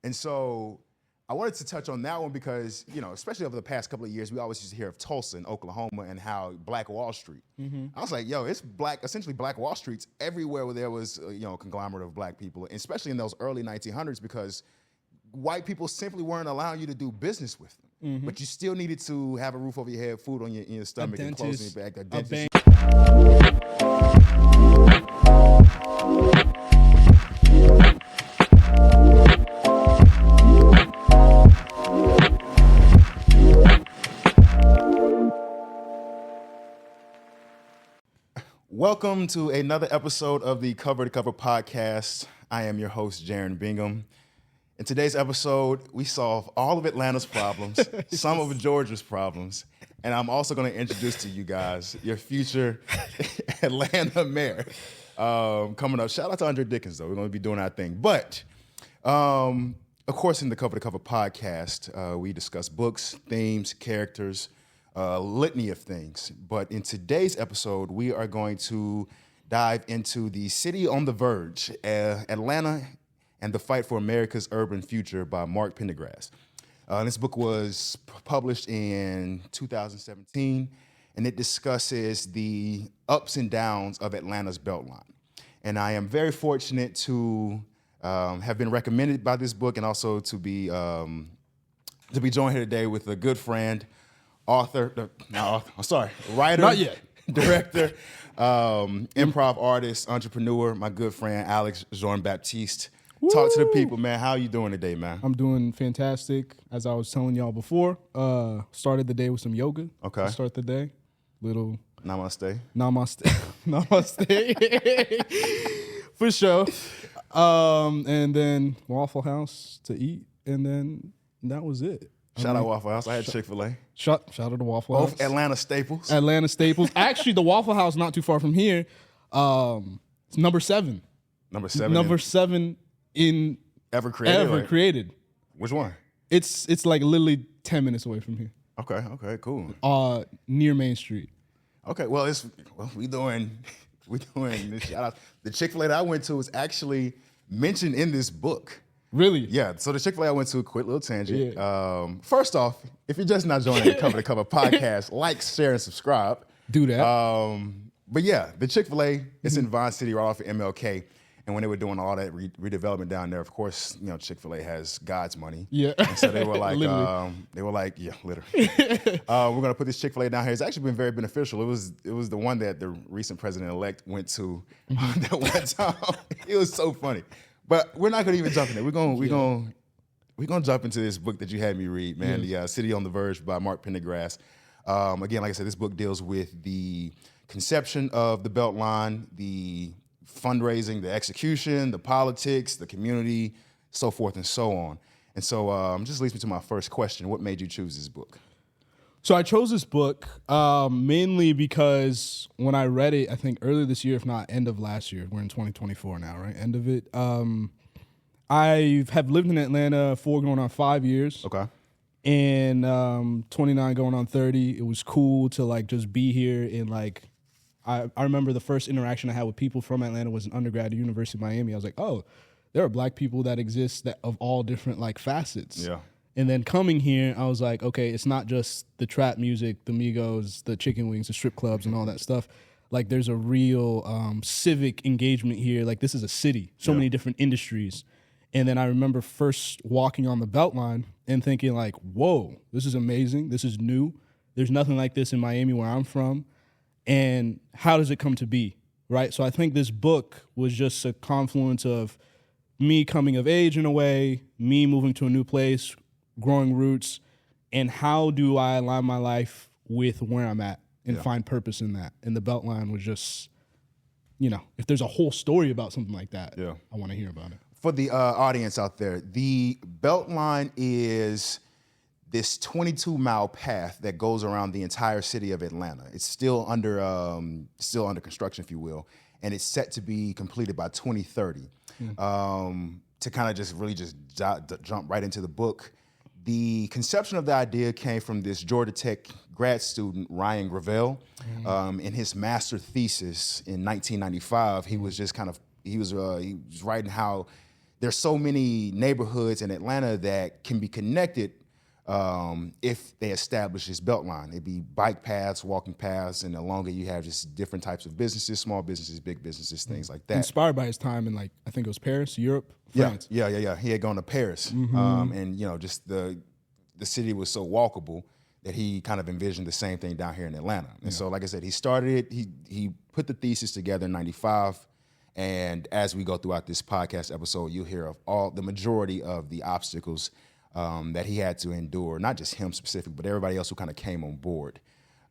And so I wanted to touch on that one because, especially over the past couple of years, we always used to hear of Tulsa in Oklahoma and how Black Wall Street. I was like, it's essentially Black Wall Streets everywhere where there was, a conglomerate of Black people, especially in those early 1900s, because white people simply weren't allowing you to do business with them. But you still needed to have a roof over your head, food in your stomach, and clothes in your back, a dentist. Welcome to another episode of the Cover2Cover Podcast. I am your host, Jaron Bingham. In today's episode, we solve all of Atlanta's problems, some of Georgia's problems, and I'm also going to introduce to you guys your future Atlanta mayor. Coming up, shout out to Andre Dickens, though. We're going to be doing our thing. But, of course, in the Cover2Cover Podcast, we discuss books, themes, characters, litany of things. But in today's episode, we are going to dive into The City on the Verge, Atlanta and the Fight for America's Urban Future by Mark Pendergrast. This book was published in 2017, and it discusses the ups and downs of Atlanta's Beltline. And I am very fortunate to have been recommended by this book and also to be joined here today with a good friend, writer, Not yet. director, improv artist, entrepreneur, my good friend, Alex Jean-Baptiste. Talk to the people, man. How you doing today, man? I'm doing fantastic. As I was telling y'all before, started the day with some yoga. Okay. To start the day. Little Namaste. namaste. For sure. And then Waffle House to eat. And then that was it. Shout out Waffle House. I had Chick-fil-A. Shout out to Waffle House. Both Atlanta staples. Atlanta staples. Actually, the Waffle House not too far from here. It's number 7. Number 7. Number 7 in Ever created. created. Which one? It's like literally 10 minutes away from here. Okay, cool. Near Main Street. Okay, we doing this shout out. The Chick-fil-A that I went to was actually mentioned in this book. Really? Yeah, so the Chick-fil-A I went to, quick little tangent. Yeah. First off, if you're just not joining the Cover2Cover Podcast, like, share, and subscribe. Do that. But yeah, the Chick-fil-A, it's in Vine City, right off of MLK. And when they were doing all that redevelopment down there, of course, Chick-fil-A has God's money. Yeah. And so they were like, literally. We're gonna put this Chick-fil-A down here. It's actually been very beneficial. It was the one that the recent president-elect went to that one time. It was so funny. But we're not gonna even jump in there. We're gonna jump into this book that you had me read, man. The City on the Verge by Mark Pendergrast. Again, like I said, this book deals with the conception of the Beltline, the fundraising, the execution, the politics, the community, so forth and so on. And so just leads me to my first question. What made you choose this book? So I chose this book mainly because when I read it, I think earlier this year, if not end of last year, we're in 2024 now, right? End of it. I have lived in Atlanta for going on 5 years. Okay. And 29 going on 30. It was cool to just be here and I remember the first interaction I had with people from Atlanta was an undergrad at University of Miami. I was like, oh, there are Black people that exist that of all different facets. Yeah. And then coming here, I was like, okay, it's not just the trap music, the Migos, the chicken wings, the strip clubs, and all that stuff. There's a real civic engagement here. This is a city, so many different industries. And then I remember first walking on the Beltline and thinking whoa, this is amazing. This is new. There's nothing like this in Miami where I'm from. And how does it come to be, right? So I think this book was just a confluence of me coming of age in a way, me moving to a new place, growing roots, and how do I align my life with where I'm at and find purpose in that. And the Beltline was just, if there's a whole story about something like that, I want to hear about it. For the audience out there, the Beltline is this 22-mile path that goes around the entire city of Atlanta. It's still under construction, if you will, and it's set to be completed by 2030. To kind of just really jump right into the book, the conception of the idea came from this Georgia Tech grad student, Ryan Gravel. In his master thesis in 1995, he was writing how there's so many neighborhoods in Atlanta that can be connected if they establish this Beltline. It'd be bike paths, walking paths, and along it you have just different types of businesses, small businesses, big businesses, things like that. Inspired by his time in, like, I think it was Paris, Europe, France. Yeah. He had gone to Paris, and just the city was so walkable that he kind of envisioned the same thing down here in Atlanta. And so, like I said, he started it. He put the thesis together in '95, and as we go throughout this podcast episode, you'll hear of the majority of the obstacles that he had to endure, not just him specific, but everybody else who kind of came on board.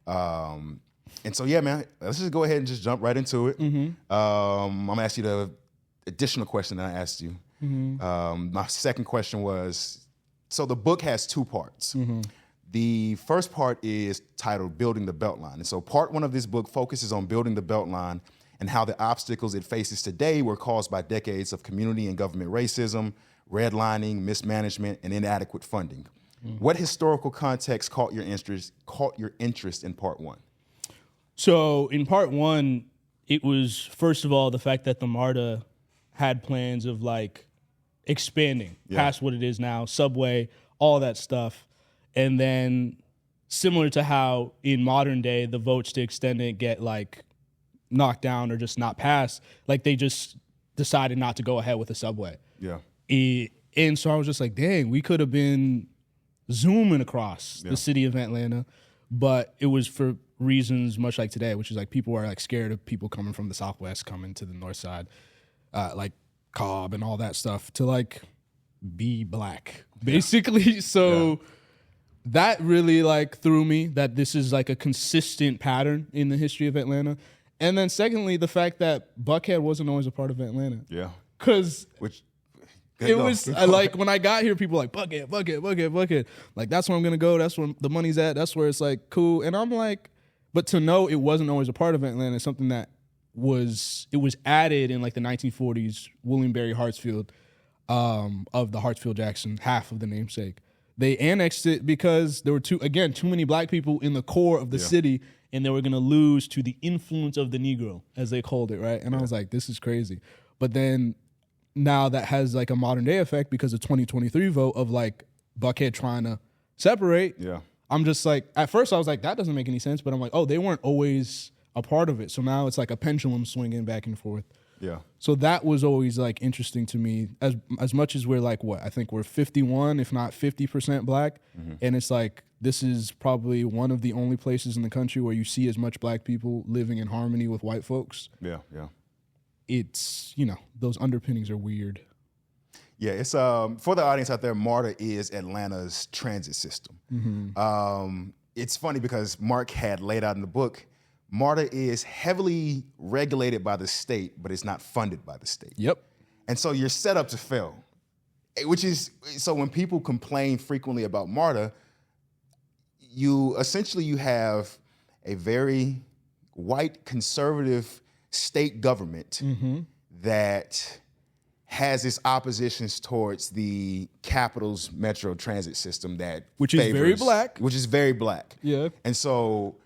And so, yeah, man, let's just go ahead and just jump right into it. I'm gonna ask you the additional question that I asked you. My second question was, so the book has two parts. The first part is titled Building the Beltline. And so part one of this book focuses on building the Beltline and how the obstacles it faces today were caused by decades of community and government racism, redlining, mismanagement, and inadequate funding. What historical context caught your interest in part one? So in part one, it was, first of all, the fact that the MARTA had plans of, like, expanding past what it is now, subway, all that stuff. And then similar to how in modern day, the votes to extend it get, like, knocked down or just not passed, like, they just decided not to go ahead with the subway. Yeah. And so I was just like, dang, we could have been zooming across the city of Atlanta, but it was for reasons much like today, which is like people are, like, scared of people coming from the Southwest coming to the North Side, like Cobb and all that stuff, to, like, be black, basically. So that really, like, threw me that this is, like, a consistent pattern in the history of Atlanta. And then secondly, the fact that Buckhead wasn't always a part of Atlanta. Yeah. Because it was like, when I got here, people were like, Buckhead. Like, that's where I'm going to go. That's where the money's at. That's where it's, like, cool. And I'm like, but to know it wasn't always a part of Atlanta is something that was added in, like, the 1940s, William-Berry Hartsfield, of the Hartsfield-Jackson, half of the namesake. They annexed it because there were too many black people in the core of the city, and they were going to lose to the influence of the Negro, as they called it, right? And I was like, this is crazy. But then now that has, like, a modern day effect because of 2023 vote of, like, Buckhead trying to separate. Yeah. I'm just like, at first I was like, that doesn't make any sense. But I'm like, oh, they weren't always a part of it. So now it's like a pendulum swinging back and forth. Yeah. So that was always, like, interesting to me. As much as we're, like, I think we're 51, if not 50% black. And it's like, this is probably one of the only places in the country where you see as much black people living in harmony with white folks. Yeah. It's, those underpinnings are weird. Yeah, it's for the audience out there, MARTA is Atlanta's transit system. It's funny because Mark had laid out in the book, MARTA is heavily regulated by the state, but it's not funded by the state. Yep. And so you're set up to fail, which is, so when people complain frequently about MARTA, you have a very white conservative state government that has its oppositions towards the capital's metro transit system which is very black. Yeah. And so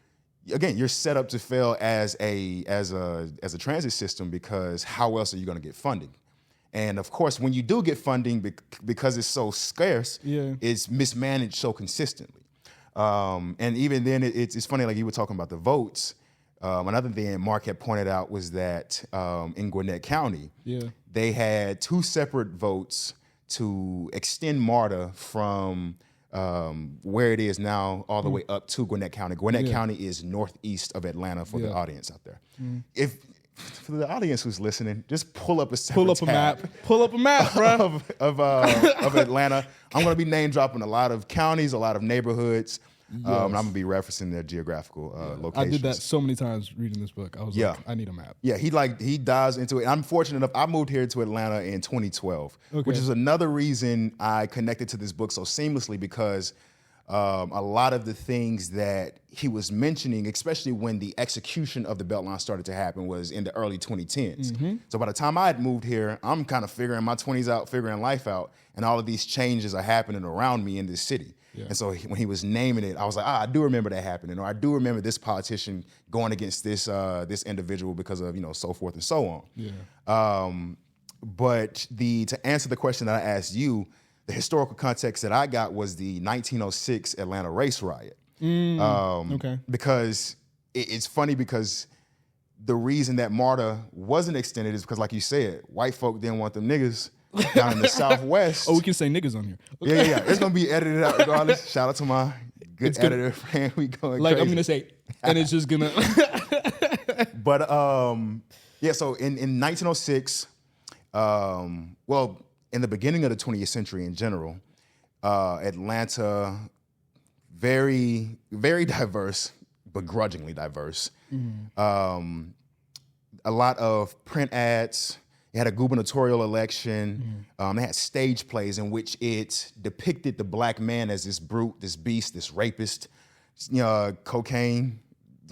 again, you're set up to fail as a transit system because how else are you going to get funding? And of course, when you do get funding, because it's so scarce, it's mismanaged so consistently. And even then, it's funny, like you were talking about the votes. Another thing Mark had pointed out was that in Gwinnett County, they had two separate votes to extend MARTA from where it is now all the way up to Gwinnett County. Gwinnett County is northeast of Atlanta for the audience out there. If for the audience who's listening, just pull up a map. Pull up a map, bro. of Atlanta. I'm going to be name dropping a lot of counties, a lot of neighborhoods. And I'm going to be referencing their geographical locations. I did that so many times reading this book. I was like, I need a map. Yeah, he dives into it. I'm fortunate enough, I moved here to Atlanta in 2012, which is another reason I connected to this book so seamlessly because a lot of the things that he was mentioning, especially when the execution of the Beltline started to happen, was in the early 2010s. So by the time I had moved here, I'm kind of figuring my 20s out, figuring life out, and all of these changes are happening around me in this city. And so when he was naming it, I was like, I do remember that happening, or I do remember this politician going against this this individual because of so forth and so on. But to answer the question that I asked you, the historical context that I got was the 1906 Atlanta race riot. Okay. Because it's funny because the reason that MARTA wasn't extended is because, like you said, white folk didn't want them niggas down in the Southwest. Oh, we can say niggas on here. Okay. Yeah. It's going to be edited out regardless. Shout out to my good editor friend. We going like, crazy. I'm going to say, and it's just going to. But, so in 1906, well, in the beginning of the 20th century in general, Atlanta, very, very diverse, begrudgingly diverse. Mm-hmm. A lot of print ads. They had a gubernatorial election. Mm-hmm. They had stage plays in which it depicted the black man as this brute, this beast, this rapist. Cocaine.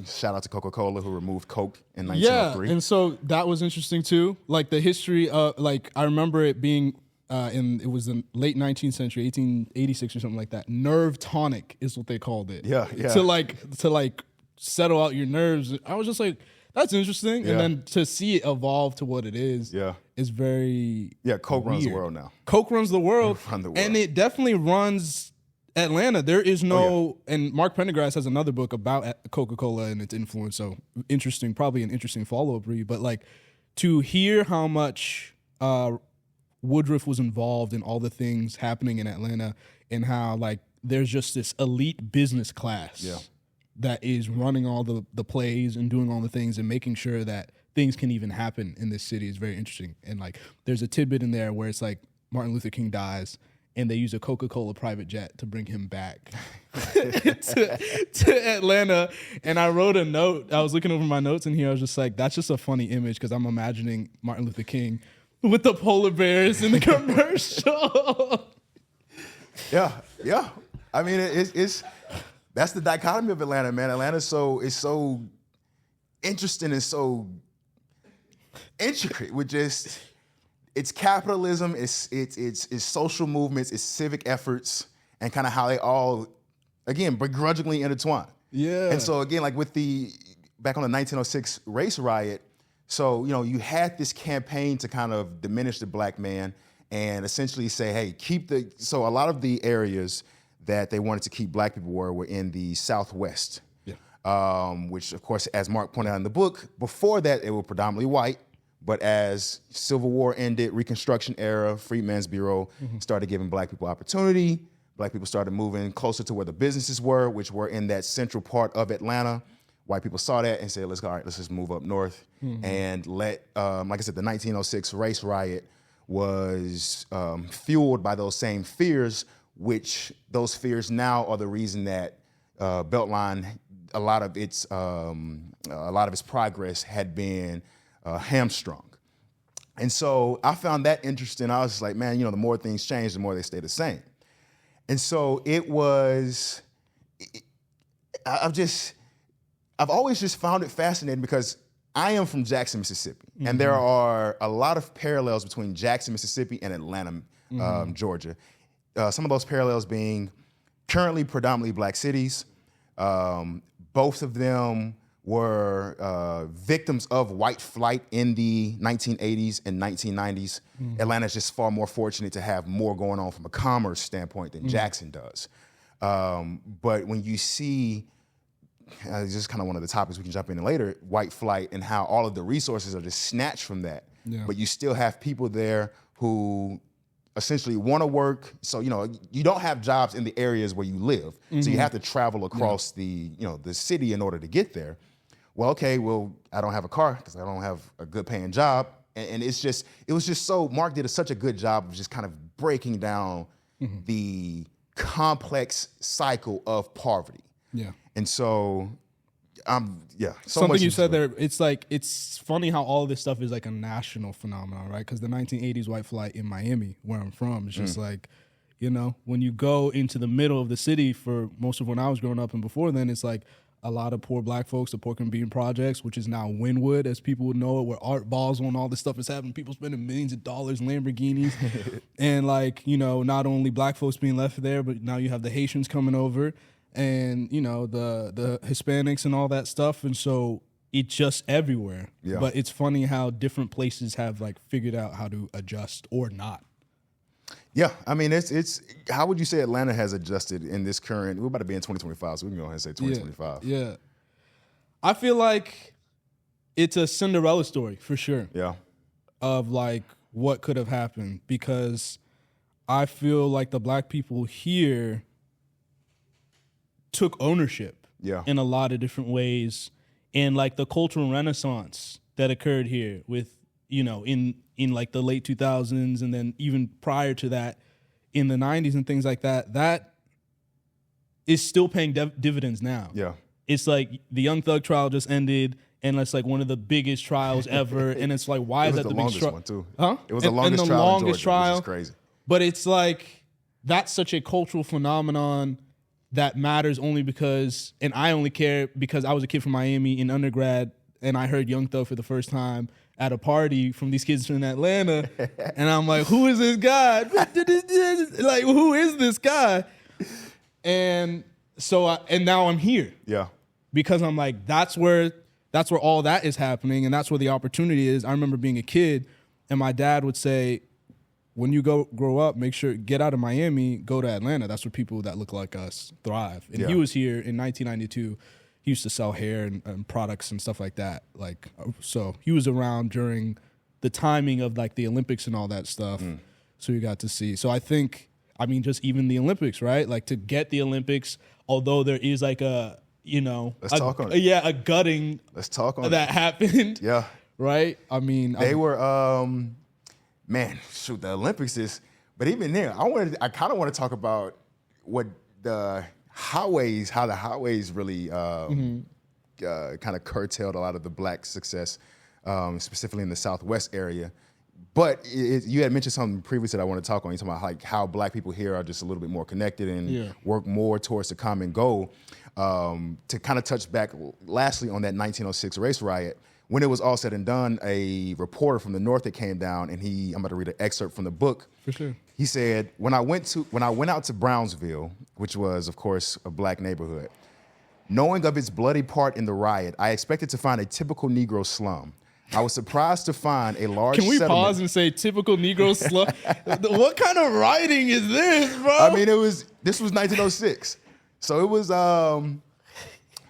Shout out to Coca-Cola who removed Coke in 1903. Yeah, and so that was interesting too. Like the history of, like, I remember it being it was the late 19th century, 1886 or something like that. Nerve tonic is what they called it. Yeah. To settle out your nerves. I was just like, that's interesting. Yeah. And then to see it evolve to what it is very Coke weird. runs the world now. Coke runs the world. Run the world. And it definitely runs Atlanta. There is no, and Mark Pendergrast has another book about Coca-Cola and its influence. So interesting, probably an interesting follow-up read. But like to hear how much Woodruff was involved in all the things happening in Atlanta and how like there's just this elite business class that is running all the plays and doing all the things and making sure that things can even happen in this city is very interesting. And like there's a tidbit in there where it's like Martin Luther King dies and they use a Coca-Cola private jet to bring him back to Atlanta. And I wrote a note. I was looking over my notes in here. I was just like, that's just a funny image because I'm imagining Martin Luther King with the polar bears in the commercial. Yeah. I mean, it's that's the dichotomy of Atlanta, man. Atlanta is so interesting and so intricate with just it's capitalism, it's social movements, it's civic efforts, and kind of how they all, again, begrudgingly intertwine. Yeah. And so again, like with back on the 1906 race riot, so you had this campaign to kind of diminish the black man and essentially say, hey, so a lot of the areas that they wanted to keep black people were in the Southwest. Yeah. Which of course, as Mark pointed out in the book, before that they were predominantly white. But as Civil War ended, Reconstruction era, Freedmen's Bureau started giving black people opportunity. Black people started moving closer to where the businesses were, which were in that central part of Atlanta. White people saw that and said, let's just move up north. And like I said, the 1906 race riot was fueled by those same fears, which those fears now are the reason that Beltline, a lot of its progress had been hamstrung. And so I found that interesting. I was just like, man, the more things change, the more they stay the same. And so I've always just found it fascinating because I am from Jackson, Mississippi. And there are a lot of parallels between Jackson, Mississippi and Atlanta, Georgia. Some of those parallels being currently predominantly black cities. Both of them were victims of white flight in the 1980s and 1990s. Atlanta's just far more fortunate to have more going on from a commerce standpoint than Jackson does. But when you see, this is kind of one of the topics we can jump into later, white flight and how all of the resources are just snatched from that. Yeah. But you still have people there who essentially want to work. So, you don't have jobs in the areas where you live. So you have to travel across the city in order to get there. Well, okay, I don't have a car because I don't have a good paying job. And it was just so, Mark did such a good job of just kind of breaking down the complex cycle of poverty. Yeah. And so, something you said there, it's like, it's funny how all this stuff is like a national phenomenon, right? Because the 1980s white flight in Miami, where I'm from, is just like, when you go into the middle of the city for most of when I was growing up and before then, it's like a lot of poor black folks, the Pork and Bean Projects, which is now Wynwood, as people would know it, where Art Basel and all this stuff is happening. People spending millions of dollars, Lamborghinis. And like, not only black folks being left there, but now you have the Haitians coming over and, the Hispanics and all that stuff. And so it's just everywhere. Yeah. But it's funny how different places have like figured out how to adjust or not. Yeah, I mean, it's. How would you say Atlanta has adjusted in this current? We're about to be in 2025, so we can go ahead and say 2025. Yeah. I feel like it's a Cinderella story for sure. Yeah. Of like what could have happened, because I feel like the black people here took ownership in a lot of different ways, and like the cultural renaissance that occurred here with, you know, in like the late 2000s and then even prior to that in the 90s and things like that, that is still paying dividends now. Yeah. It's like the Young Thug trial just ended, and it's like one of the biggest trials ever. And it's like, why is that the biggest trial? One too. Huh? It was the longest trial in Georgia, which is crazy. But it's like, that's such a cultural phenomenon that matters only because, and I only care because I was a kid from Miami in undergrad, and I heard Young Thug for the first time at a party from these kids from Atlanta, and I'm like, who is this guy? Like, who is this guy? And so, and now I'm here. Yeah. Because I'm like, that's where all that is happening, and that's where the opportunity is. I remember being a kid, and my dad would say, when you grow up, make sure, get out of Miami, go to Atlanta. That's where people that look like us thrive. And he was here in 1992. He used to sell hair and products and stuff like that. Like, so he was around during the timing of like the Olympics and all that stuff. So you got to see. So I think, I mean, just even the Olympics, right? Like, to get the Olympics, although there is like a, you know, let's talk on it. Yeah, a gutting. Let's talk on that happened. Yeah. Right? I mean, they were, man, shoot, the Olympics is, but even there, I kind of want to talk about what how the highways really kind of curtailed a lot of the black success, specifically in the Southwest area. But you had mentioned something previously that I want to talk on. You talking about like how black people here are just a little bit more connected and work more towards the common goal. To kind of touch back lastly on that 1906 race riot, when it was all said and done, a reporter from the North that came down, and I'm about to read an excerpt from the book. For sure. He said, when I went out to Brownsville, which was, of course, a black neighborhood, knowing of its bloody part in the riot, I expected to find a typical Negro slum. I was surprised to find a large Can we settlement. pause and say typical Negro slum? What kind of writing is this, bro? I mean, this was 1906. So it was, I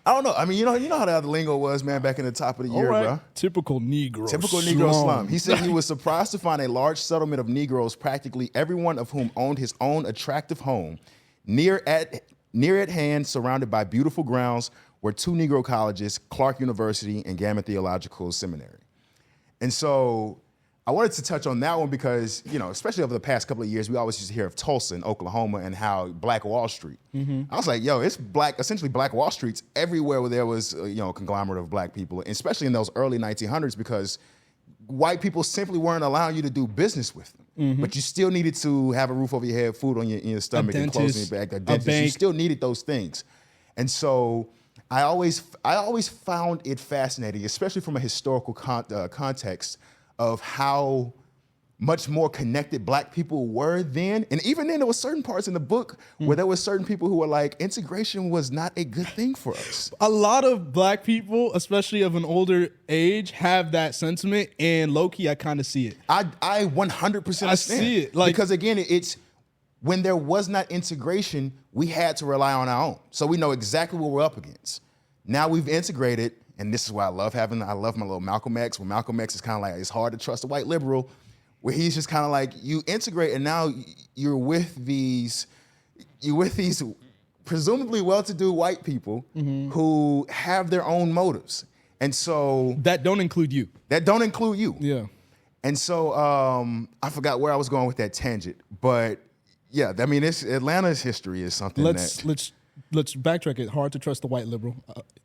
don't know. I mean, you know how the lingo was, man, back in the top of the year, bro. Typical Negro slum. He said he was surprised to find a large settlement of Negroes, practically everyone of whom owned his own attractive home. Near at hand, surrounded by beautiful grounds, were two Negro colleges, Clark University and Gamma Theological Seminary. And so I wanted to touch on that one because, you know, especially over the past couple of years, we always used to hear of Tulsa in Oklahoma and how Black Wall Street. I was like, yo, it's essentially Black Wall Streets everywhere where there was, a conglomerate of black people, especially in those early 1900s, because white people simply weren't allowing you to do business with them. But you still needed to have a roof over your head, food on your stomach, and clothes in your back, a dentist. You still needed those things. And so I always found it fascinating, especially from a historical context, of how much more connected black people were then. And even then, there were certain parts in the book where there were certain people who were like, integration was not a good thing for us. A lot of black people, especially of an older age, have that sentiment, and low-key, I kind of see it. I 100% I see it. Like, because again, it's when there was not integration, we had to rely on our own. So we know exactly what we're up against. Now we've integrated. And this is why I love my little Malcolm X, where Malcolm X is kind of like, it's hard to trust a white liberal, where he's just kind of like, you integrate and now you're with these presumably well-to-do white people who have their own motives. And so that don't include you. Yeah. And so I forgot where I was going with that tangent, but yeah, I mean, Atlanta's history is something Let's backtrack it. Hard to trust the white liberal.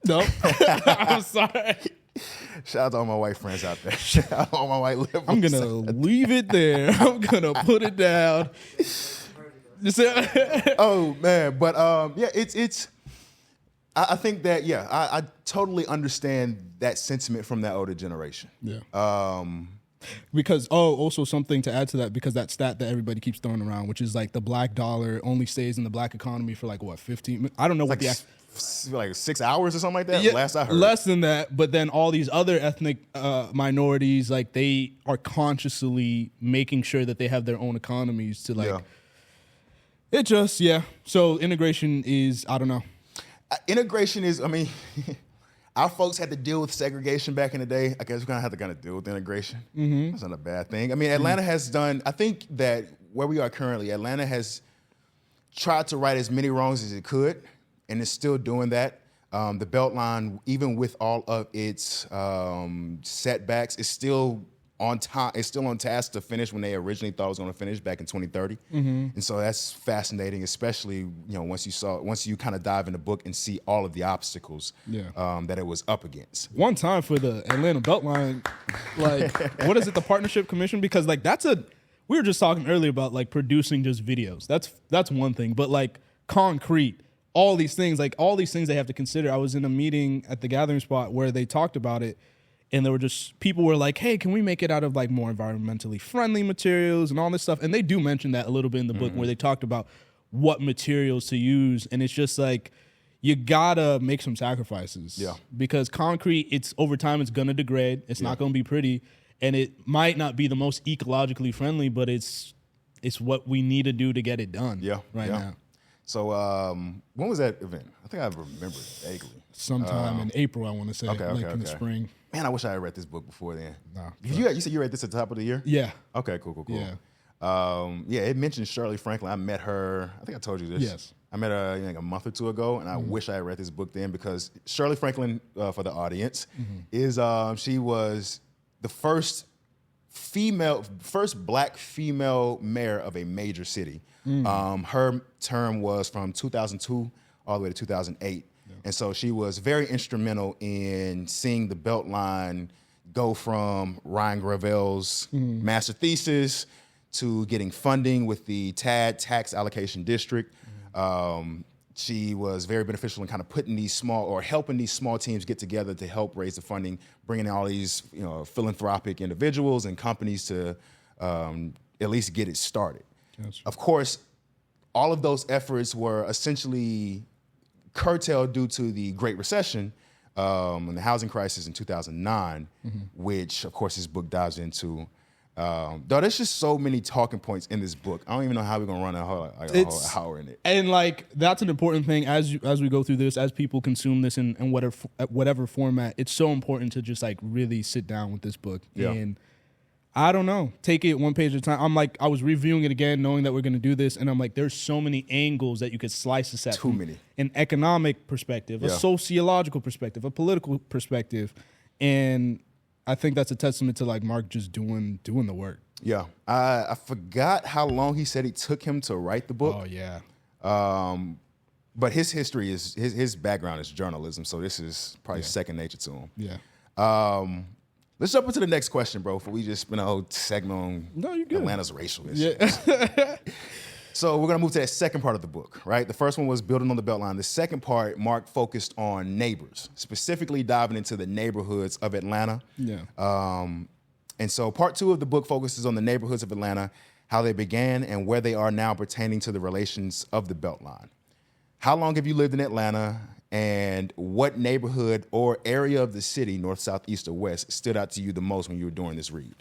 No, I'm sorry. Shout out to all my white friends out there. Shout out to all my white liberals. I'm going to leave it there. I'm going to put it down. Oh, man. But yeah, I think that, I totally understand that sentiment from that older generation. Yeah. Because, also something to add to that, because that stat that everybody keeps throwing around, which is like the black dollar only stays in the black economy for like, what, 15? I don't know what like 6 hours or something like that. Yeah, last I heard, less than that. But then all these other ethnic minorities, like they are consciously making sure that they have their own economies to like. Yeah. It just So integration is, I don't know. Integration is, I mean, our folks had to deal with segregation back in the day. I guess we're gonna have to kind of deal with integration. Mm-hmm. That's not a bad thing. I mean, Atlanta has done. I think that where we are currently, Atlanta has tried to right as many wrongs as it could, and it's still doing that. The Beltline, even with all of its setbacks, is still on time. It's still on task to finish when they originally thought it was going to finish back in 2030. Mm-hmm. And so that's fascinating, especially once you kind of dive in the book and see all of the obstacles that it was up against. One time for the Atlanta Beltline, like what is it, the Partnership Commission? Because like we were just talking earlier about like producing just videos. That's one thing, but like concrete, all these things they have to consider. I was in a meeting at the Gathering Spot where they talked about it. And there were just, people were like, hey, can we make it out of like more environmentally friendly materials and all this stuff? And they do mention that a little bit in the book where they talked about what materials to use. And it's just like, you gotta make some sacrifices. Yeah. Because concrete, it's over time, it's gonna degrade. It's not gonna be pretty. And it might not be the most ecologically friendly, but it's what we need to do to get it done right now. So when was that event? I think I remember it vaguely. Sometime in April, I want to say, in the spring. Man, I wish I had read this book before then. Nah, you said you read this at the top of the year? Yeah. Okay, cool. Yeah. It mentioned Shirley Franklin. I met her, I think I told you this. Yes. I met her like a month or two ago, and I wish I had read this book then because Shirley Franklin, for the audience, is she was the first black female mayor of a major city. Her term was from 2002 all the way to 2008. And so she was very instrumental in seeing the Beltline go from Ryan Gravel's master thesis to getting funding with the TAD, Tax Allocation District. She was very beneficial in kind of putting helping these small teams get together to help raise the funding, bringing in all these philanthropic individuals and companies to at least get it started. Gotcha. Of course, all of those efforts were essentially curtailed due to the Great Recession and the housing crisis in 2009, which, of course, this book dives into. Though there's just so many talking points in this book. I don't even know how we're going to run a whole hour in it. And, like, that's an important thing as we go through this, as people consume this in whatever format, it's so important to just, like, really sit down with this book. Yeah. And I don't know. Take it one page at a time. I'm like, I was reviewing it again, knowing that we're going to do this, and I'm like, there's so many angles that you could slice this at. Too many. An economic perspective, a sociological perspective, a political perspective, and I think that's a testament to like Mark just doing the work. Yeah, I forgot how long he said it took him to write the book. Oh yeah. But his history is his background is journalism, so this is probably second nature to him. Yeah. Let's jump into the next question, bro, before we just spend a whole segment on Atlanta's racial issues. Yeah. So we're going to move to that second part of the book, right? The first one was building on the Beltline. The second part, Mark focused on neighbors, specifically diving into the neighborhoods of Atlanta. Yeah. And so part two of the book focuses on the neighborhoods of Atlanta, how they began and where they are now pertaining to the relations of the Beltline. How long have you lived in Atlanta? And what neighborhood or area of the city, north, south, east, or west, stood out to you the most when you were doing this read?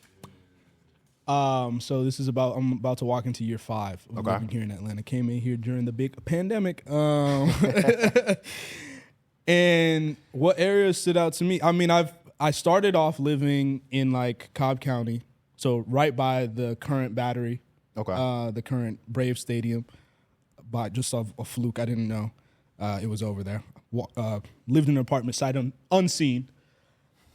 So this is I'm about to walk into year 5 of living here in Atlanta. Came in here during the big pandemic. And what areas stood out to me? I mean, I started off living in like Cobb County, so right by the current Battery, the current Brave Stadium. By just a fluke, I didn't know it was over there. Lived in an apartment site unseen,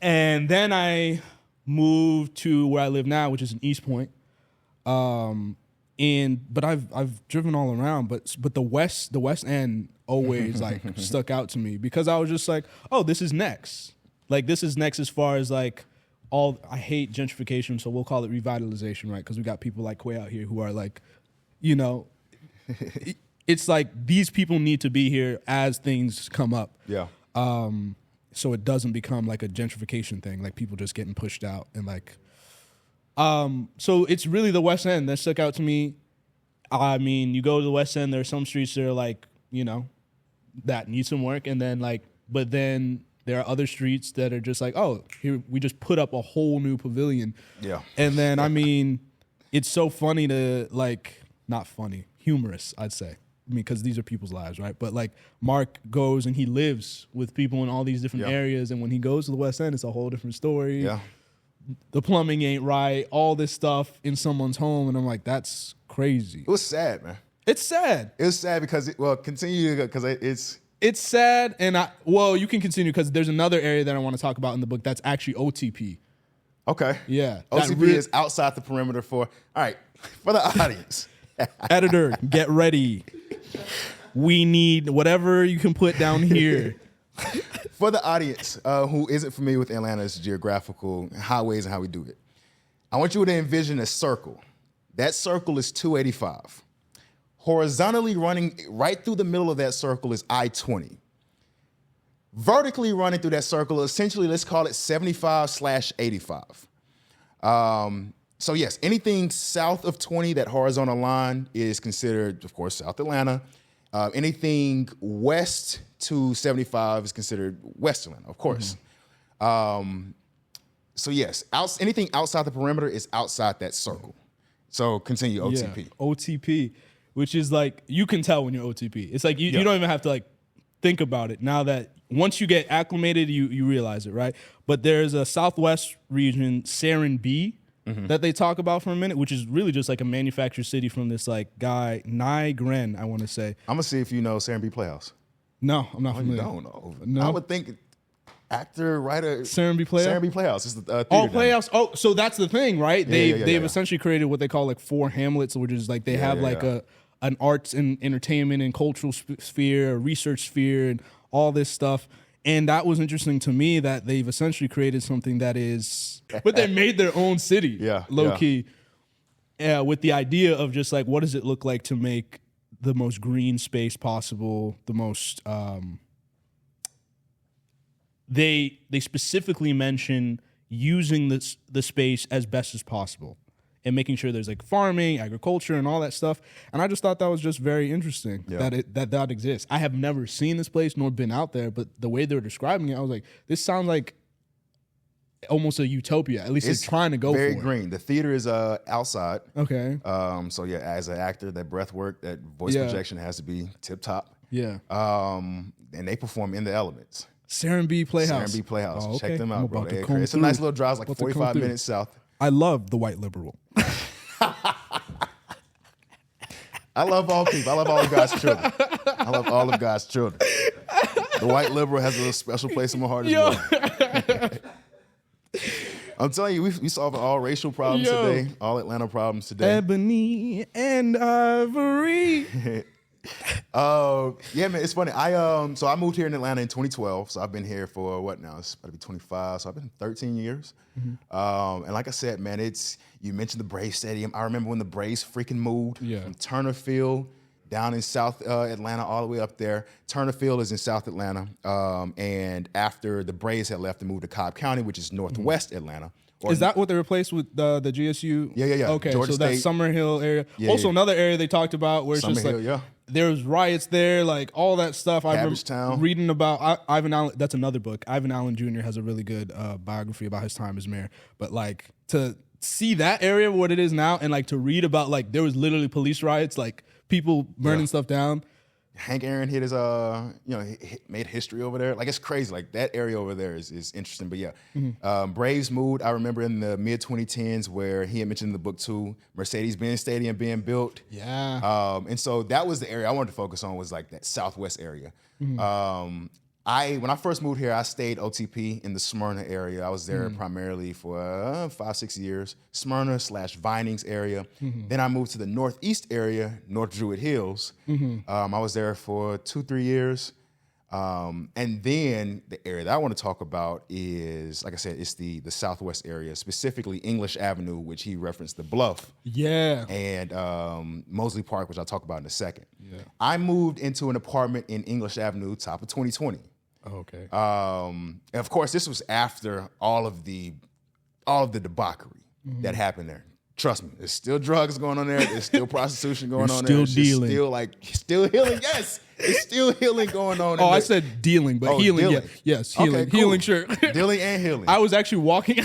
and then I moved to where I live now, which is in East Point. But I've driven all around, but the West End always like stuck out to me because I was just like, oh, this is next. Like this is next as far as like I hate gentrification, so we'll call it revitalization, right? Because we got people like Quay out here who are like, it's like these people need to be here as things come up. Yeah. So it doesn't become like a gentrification thing, like people just getting pushed out and like. So it's really the West End that stuck out to me. I mean, you go to the West End, there are some streets that are like, that need some work, and then but then there are other streets that are just like, oh, here we just put up a whole new pavilion. Yeah. And then I mean, it's so funny to not funny, humorous, I'd say. I mean, because these are people's lives, right? But Mark goes and he lives with people in all these different areas, and when he goes to the West End, it's a whole different story. Yeah. The plumbing ain't right, all this stuff in someone's home, and I'm like, that's crazy. It was sad, man. It's sad. It was sad because It's sad, and you can continue because there's another area that I want to talk about in the book that's actually OTP. Okay. Yeah. OTP is outside the perimeter for the audience. Editor, get ready. We need whatever you can put down here. For the audience who isn't familiar with Atlanta's geographical highways and how we do it, I want you to envision a circle. That circle is 285. Horizontally running right through the middle of that circle is I-20. Vertically running through that circle, essentially, let's call it 75/85. So yes, anything south of 20, that horizontal line, is considered, of course, South Atlanta. Anything west to 75 is considered West Atlanta, of course. So yes, anything outside the perimeter is outside that circle. So continue, OTP. Yeah, OTP, which is you can tell when you're OTP. It's you don't even have to think about it. Now that once you get acclimated, you realize it, right? But there's a Southwest region, Serenbe, that they talk about for a minute, which is really just a manufactured city from this guy, Nye Gren, I want to say. I'm gonna see if you know Serenbe Playhouse. No, I'm not familiar. You don't know. No. I would think actor, writer. Serenbe Playhouse? Serenbe Playhouse. It's the theater. Oh, Playhouse. Oh, so that's the thing, right? They've Yeah. essentially created what they call 4 hamlets, which is they have an arts and entertainment and cultural sphere, a research sphere, and all this stuff. And that was interesting to me that they've essentially created something that is, but they made their own city, low key, with the idea of just what does it look like to make the most green space possible, the most. They specifically mention using the space as best as possible and making sure there's farming, agriculture, and all that stuff. And I just thought that was just very interesting that exists. I have never seen this place nor been out there, but the way they were describing it, I was like, this sounds like almost a utopia. At least it's trying to go very for green. The theater is outside. Okay. So yeah, as an actor, that breath work, that voice projection has to be tip top. Yeah. And they perform in the elements. Serenbe Playhouse. Serenbe Playhouse. Oh, okay. Check them out, bro. It's a nice little drive, 45 minutes south. I love the white liberal. I love all people. I love all of God's children. I love all of God's children. The white liberal has a special place in my heart as well. I'm telling you, we solving all racial problems today, all Atlanta problems today. Ebony and ivory. Yeah, man, it's funny. So I moved here in Atlanta in 2012. So I've been here for what now? It's about to be 25. So I've been 13 years. And like I said, man, you mentioned the Braves Stadium. I remember when the Braves freaking moved from Turner Field down in South Atlanta all the way up there. Turner Field is in South Atlanta. And after the Braves had left, they moved to Cobb County, which is Northwest Atlanta. Is that what they replaced with the GSU? Yeah. Okay, Georgia so State. that Summer Hill area. Yeah, also, another area they talked about where it's Summer just Hill, there was riots there, all that stuff. I remember Cabbagetown. reading about Ivan Allen. That's another book. Ivan Allen Jr. has a really good biography about his time as mayor. But to see that area, what it is now, and to read about there was literally police riots, people burning stuff down. Hank Aaron hit his, made history over there. It's crazy. That area over there is interesting. But yeah, Braves moved. I remember in the mid 2010s where he had mentioned in the book too, Mercedes-Benz Stadium being built. Yeah. And so that was the area I wanted to focus on, was that Southwest area. When I first moved here, I stayed OTP in the Smyrna area. I was there primarily for 5-6 years, Smyrna/Vinings area. Then I moved to the Northeast area, North Druid Hills. I was there for 2-3 years. And then the area that I want to talk about is, like I said, it's the Southwest area, specifically English Avenue, which he referenced, the Bluff. Yeah. And Mosley Park, which I'll talk about in a second. Yeah. I moved into an apartment in English Avenue, top of 2020. Oh, okay. And of course, this was after all of the debauchery that happened there. Trust me, there's still drugs going on there. There's still prostitution going on still there. It's dealing. Still healing. Yes, it's still healing going on. I said dealing, but healing. Dealing. Yeah. Yes, healing. Okay, cool. Healing, sure. Dealing and healing. I was actually walking.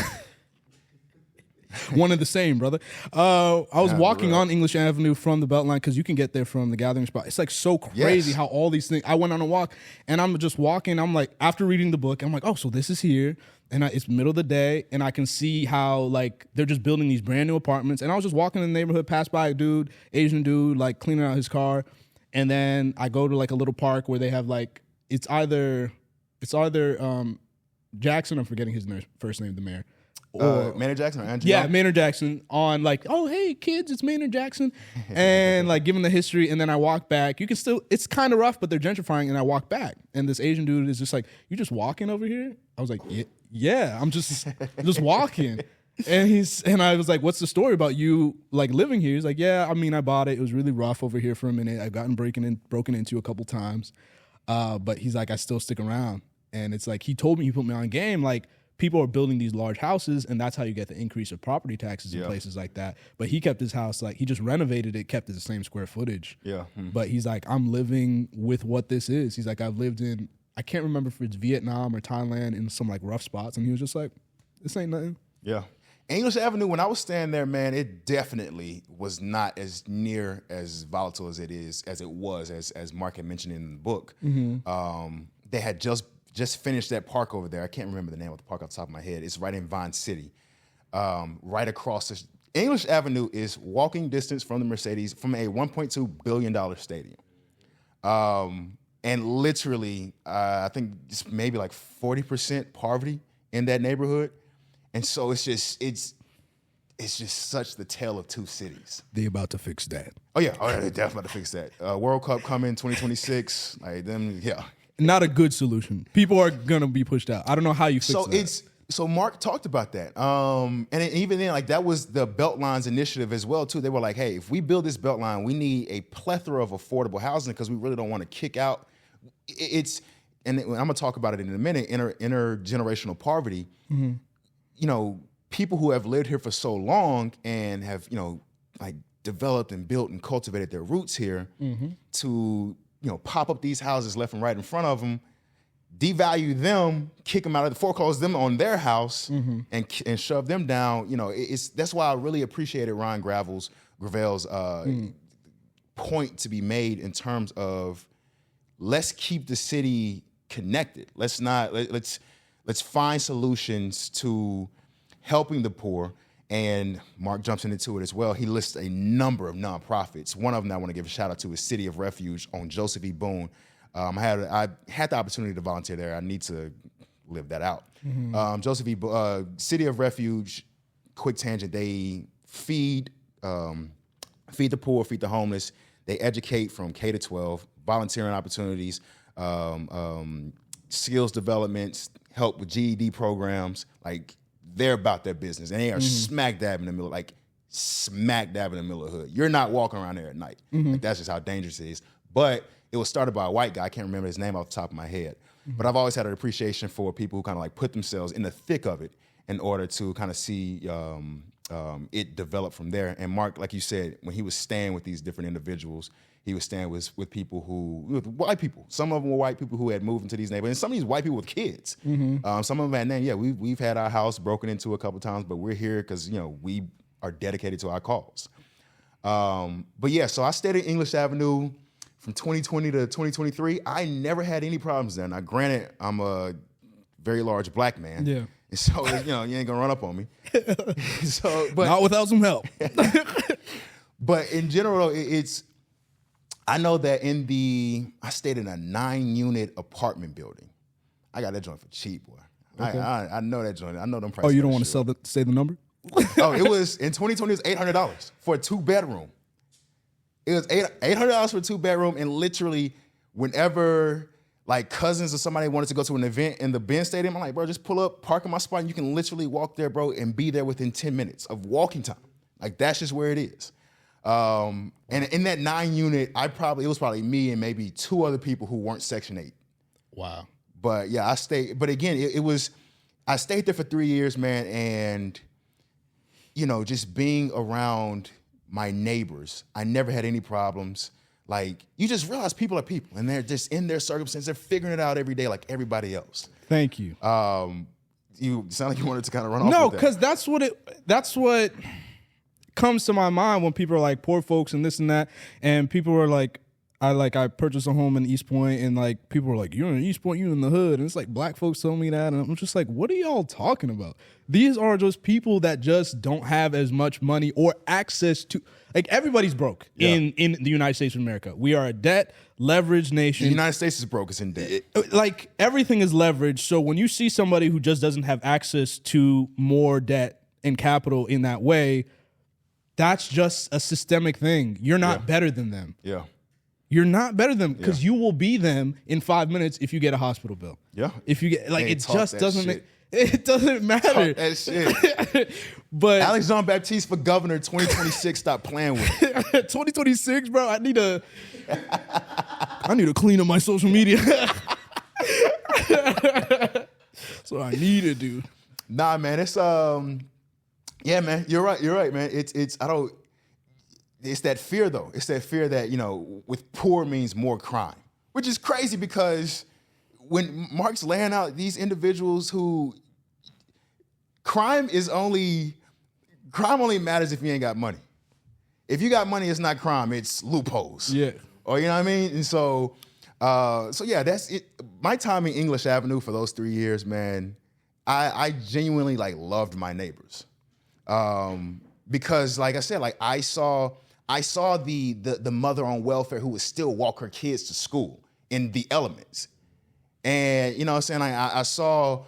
One and the same, brother. I was walking on English Avenue from the Beltline because you can get there from the gathering spot. It's like so crazy how all these things. I went on a walk and I'm just walking. I'm like, after reading the book, I'm like, oh, so this is here. And it's middle of the day, and I can see how like they're just building these brand new apartments. And I was just walking in the neighborhood, passed by a dude, Asian dude, like cleaning out his car. And then I go to like a little park where they have like it's either Jackson. I'm forgetting his first name, the mayor. Or Maynard Jackson or Andrew? Yeah, Maynard Jackson on like, oh, hey, kids, it's Maynard Jackson. And like giving the history. And then I walk back. You can still, it's kind of rough, but they're gentrifying. And I walk back. And this Asian dude is just like, you just walking over here? I was like, yeah, I'm just walking. And I was like, what's the story about you like living here? He's like, yeah, I mean, I bought it. It was really rough over here for a minute. I've gotten broken into a couple times. But he's like, I still stick around. And it's like, he told me, he put me on game. Like, people are building these large houses, and that's how you get the increase of property taxes in places like that. But he kept his house, like, he just renovated it, kept it the same square footage. Yeah. But he's like, I'm living with what this is. He's like, I've lived in, I can't remember if it's Vietnam or Thailand in some, like, rough spots. And he was just like, this ain't nothing. Yeah. English Avenue, when I was staying there, man, it definitely was not as near as volatile as it was, as Mark had mentioned in the book. They had just finished that park over there. I can't remember the name of the park off the top of my head. It's right in Vine City, right across the English Avenue is walking distance from the Mercedes, from a $1.2 billion stadium. And literally, I think it's maybe like 40% poverty in that neighborhood. And so it's just such the tale of two cities. They about to fix that. Oh yeah, they're definitely about to fix that. World Cup coming 2026. Like them, yeah. Not a good solution. People are gonna be pushed out. I don't know how you fix that. So Mark talked about that, and even then, like that was the Beltline's initiative as well too. They were like, hey, if we build this Beltline, we need a plethora of affordable housing because we really don't want to kick out. And I'm gonna talk about it in a minute. Intergenerational poverty. Mm-hmm. You know, people who have lived here for so long and have like developed and built and cultivated their roots here to pop up these houses left and right in front of them, devalue them, kick them out of the foreclose them on their house, and shove them down. That's why I really appreciated Ryan Gravel's point to be made in terms of let's keep the city connected. Let's find solutions to helping the poor. And Mark jumps into it as well. He lists a number of nonprofits. One of them I want to give a shout out to is City of Refuge on Joseph E. Boone. I had the opportunity to volunteer there. I need to live that out. Joseph E. City of Refuge, quick tangent, they feed the poor, feed the homeless. They educate from K to 12, volunteering opportunities, skills developments, help with GED programs. Like, they're about their business, and they are smack dab in the middle of the hood. You're not walking around there at night. Like, that's just how dangerous it is. But it was started by a white guy. I can't remember his name off the top of my head. But I've always had an appreciation for people who kind of like put themselves in the thick of it in order to kind of see it develop from there. And Mark, like you said, when he was staying with these different individuals, he was staying with people with white people. Some of them were white people who had moved into these neighborhoods. And some of these white people with kids. Some of them had named, we've had our house broken into a couple times, but we're here because, we are dedicated to our cause. But yeah, so I stayed at English Avenue from 2020 to 2023. I never had any problems there. Now, granted, I'm a very large black man. Yeah. And so, you ain't gonna run up on me. But not without some help. But in general, I know that I stayed in a 9-unit apartment building. I got that joint for cheap, boy. Okay. I know that joint. I know them prices. Oh, you don't want to say the number? It was in 2020. It was $800 for a 2-bedroom. It was $800 for a 2-bedroom, and literally, whenever like cousins or somebody wanted to go to an event in the Benz Stadium, I'm like, bro, just pull up, park in my spot, and you can literally walk there, bro, and be there within 10 minutes of walking time. Like, that's just where it is. And in that 9-unit, it was probably me and maybe 2 other people who weren't Section 8. Wow. But yeah, I stayed. But again, I stayed there for 3 years, man. And just being around my neighbors, I never had any problems. Like, you just realize people are people, and they're just in their circumstance. They're figuring it out every day like everybody else. Thank you. You sound like you wanted to kind of run off No, with that. because that's what comes to my mind when people are like poor folks and this and that, and people are like, I purchased a home in East Point, and like people were like, you're in East Point, you're in the hood, and it's like black folks told me that, and I'm just like, what are y'all talking about? These are just people that just don't have as much money or access to, like, everybody's broke in the United States of America. We are a debt leveraged nation. The United States is broke, it's in debt. Like, everything is leveraged. So when you see somebody who just doesn't have access to more debt and capital in that way, that's just a systemic thing. You're not better than them. Yeah. You're not better than them because you will be them in 5 minutes if you get a hospital bill. Yeah. If you get, like, Hey, it just doesn't shit. it doesn't matter. Talk that shit. But Alex Jean-Baptiste for governor 2026, stop playing with it. 2026, bro, I need to clean up my social media. So I need it, dude. Nah, man, it's yeah, man, you're right, man. It's that fear though. It's that fear that, with poor means more crime, which is crazy because when Mark's laying out these individuals who crime only matters if you ain't got money. If you got money, it's not crime, it's loopholes. Yeah. Or, you know what I mean? And so yeah, that's it. My time in English Avenue for those 3 years, man, I genuinely loved my neighbors. Because like I said, I saw the mother on welfare who would still walk her kids to school in the elements. And you know what I'm saying? I saw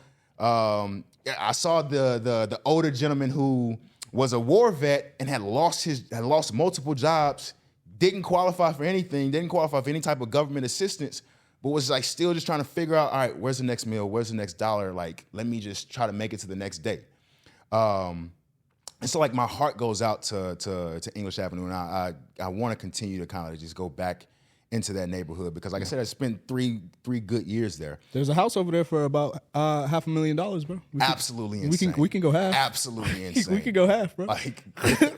the older gentleman who was a war vet and had lost multiple jobs, didn't qualify for anything, didn't qualify for any type of government assistance, but was still just trying to figure out, all right, where's the next meal? Where's the next dollar? Let me just try to make it to the next day. And so my heart goes out to English Avenue, and I want to continue to kind of just go back into that neighborhood because, like I said, I spent three good years there. There's a house over there for about $500,000, bro. Absolutely insane. We can go half. Absolutely insane. We can go half, bro.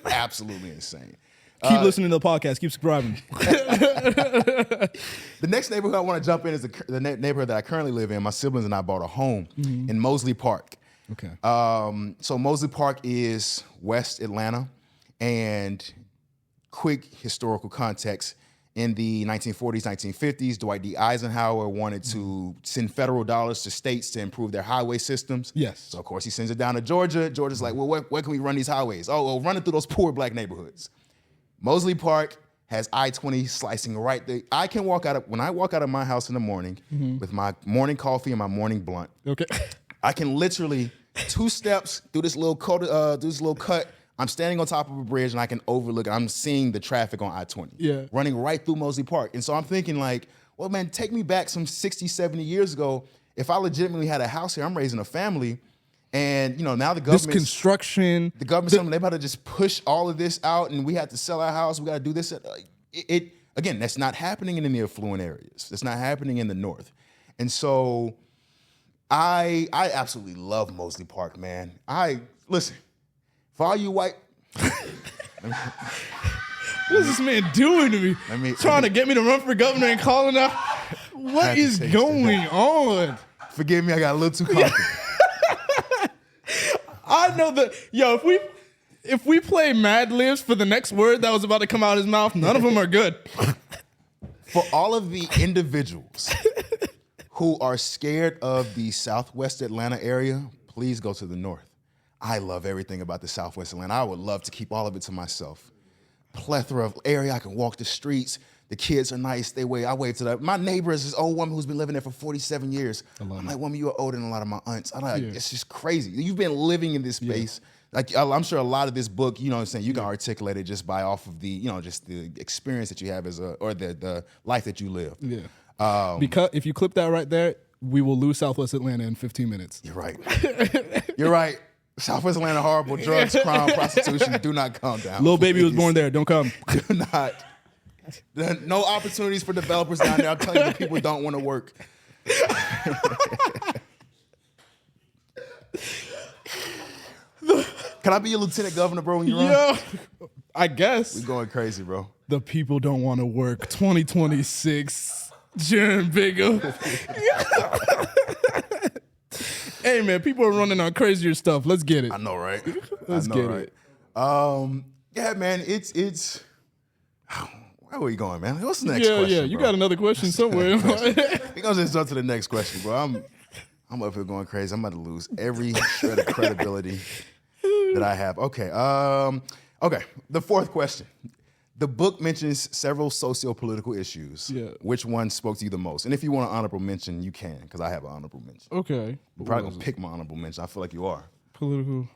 Absolutely insane. Keep listening to the podcast. Keep subscribing. The next neighborhood I want to jump in is the neighborhood that I currently live in. My siblings and I bought a home in Mosley Park. Okay. So Mosley Park is West Atlanta, and quick historical context. In the 1940s, 1950s, Dwight D. Eisenhower wanted to send federal dollars to states to improve their highway systems. Yes. So, of course, he sends it down to Georgia. Georgia's like, well, where can we run these highways? Oh, well, run it through those poor black neighborhoods. Mosley Park has I-20 slicing right there. When I walk out of my house in the morning with my morning coffee and my morning blunt, Okay. I can literally 2 steps through this little cut. I'm standing on top of a bridge and I can overlook it. I'm seeing the traffic on I-20 running right through Mosley Park. And so I'm thinking well, man, take me back some 60, 70 years ago. If I legitimately had a house here, I'm raising a family. And, now the government. This construction. The government's they're about to just push all of this out and we have to sell our house. We got to do this. Again, that's not happening in the affluent areas. That's not happening in the north. And so I absolutely love Mosley Park, man. Listen. For all you white, What is this man doing to me? Trying to get me to run for governor and calling out. What is going on? Forgive me, I got a little too comfortable. I know that, if we play Mad Libs for the next word that was about to come out of his mouth, none of them are good. For all of the individuals who are scared of the Southwest Atlanta area, please go to the north. I love everything about the Southwest Atlanta. I would love to keep all of it to myself. Plethora of area. I can walk the streets. The kids are nice. I wave to my neighbor is this old woman who's been living there for 47 years. I'm like, woman, you are older than a lot of my aunts. It's just crazy. You've been living in this space. I'm sure a lot of this book, you know what I'm saying, you can articulate it just by off of the, just the experience that you have or the life that you live. Yeah. Because if you clip that right there, we will lose Southwest Atlanta in 15 minutes. You're right. You're right. Southwest Atlanta, horrible drugs, crime, prostitution. Do not come down. Little baby was born there. Don't come. Do not. No opportunities for developers down there. I'm telling you, the people don't want to work. Can I be your lieutenant governor, bro, when you run? Yo, I guess. We going crazy, bro. The people don't want to work. 2026. Jaron Bingham. Hey, man, people are running on crazier stuff. Let's get it. I know, right? Let's get it. Yeah, man, it's where are we going, man? What's the next question? Yeah, you bro? got another question somewhere. We're gonna just jump to the next question, bro. I'm up here going crazy. I'm about to lose every shred of credibility that I have. Okay. Okay. The fourth question. The book mentions several socio-political issues. Yeah. Which one spoke to you the most? And if you want an honorable mention, you can, because I have an honorable mention. Okay. You're probably gonna pick my honorable mention. I feel like you are. Political.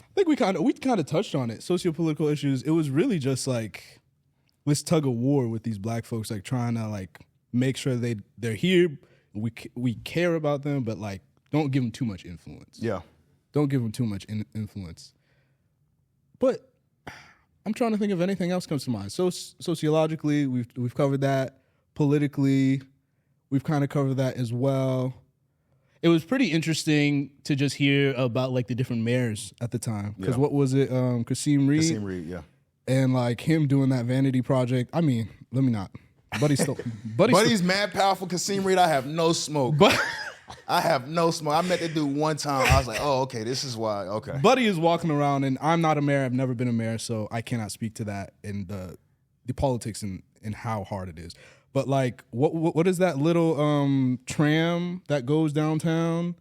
I think we kind of touched on it. Socio-political issues. It was really just like this tug of war with these black folks, like trying to like make sure they're here. We care about them, but like don't give them too much influence. Yeah. Don't give them too much influence. But I'm trying to think if anything else comes to mind. So sociologically, we've covered that. Politically, we've kind of covered that as well. It was pretty interesting to just hear about like the different mayors at the time. Because what was it? Kasim Reed? Kasim Reed, yeah. And like him doing that vanity project. I mean, let me not. Buddy's mad powerful. Kasim Reed, I have no smoke. I have no smoke. I met that dude one time. I was like, oh, okay, this is why. Okay. Buddy is walking around, and I'm not a mayor. I've never been a mayor, so I cannot speak to that and the politics and how hard it is. But like, what is that little tram that goes downtown?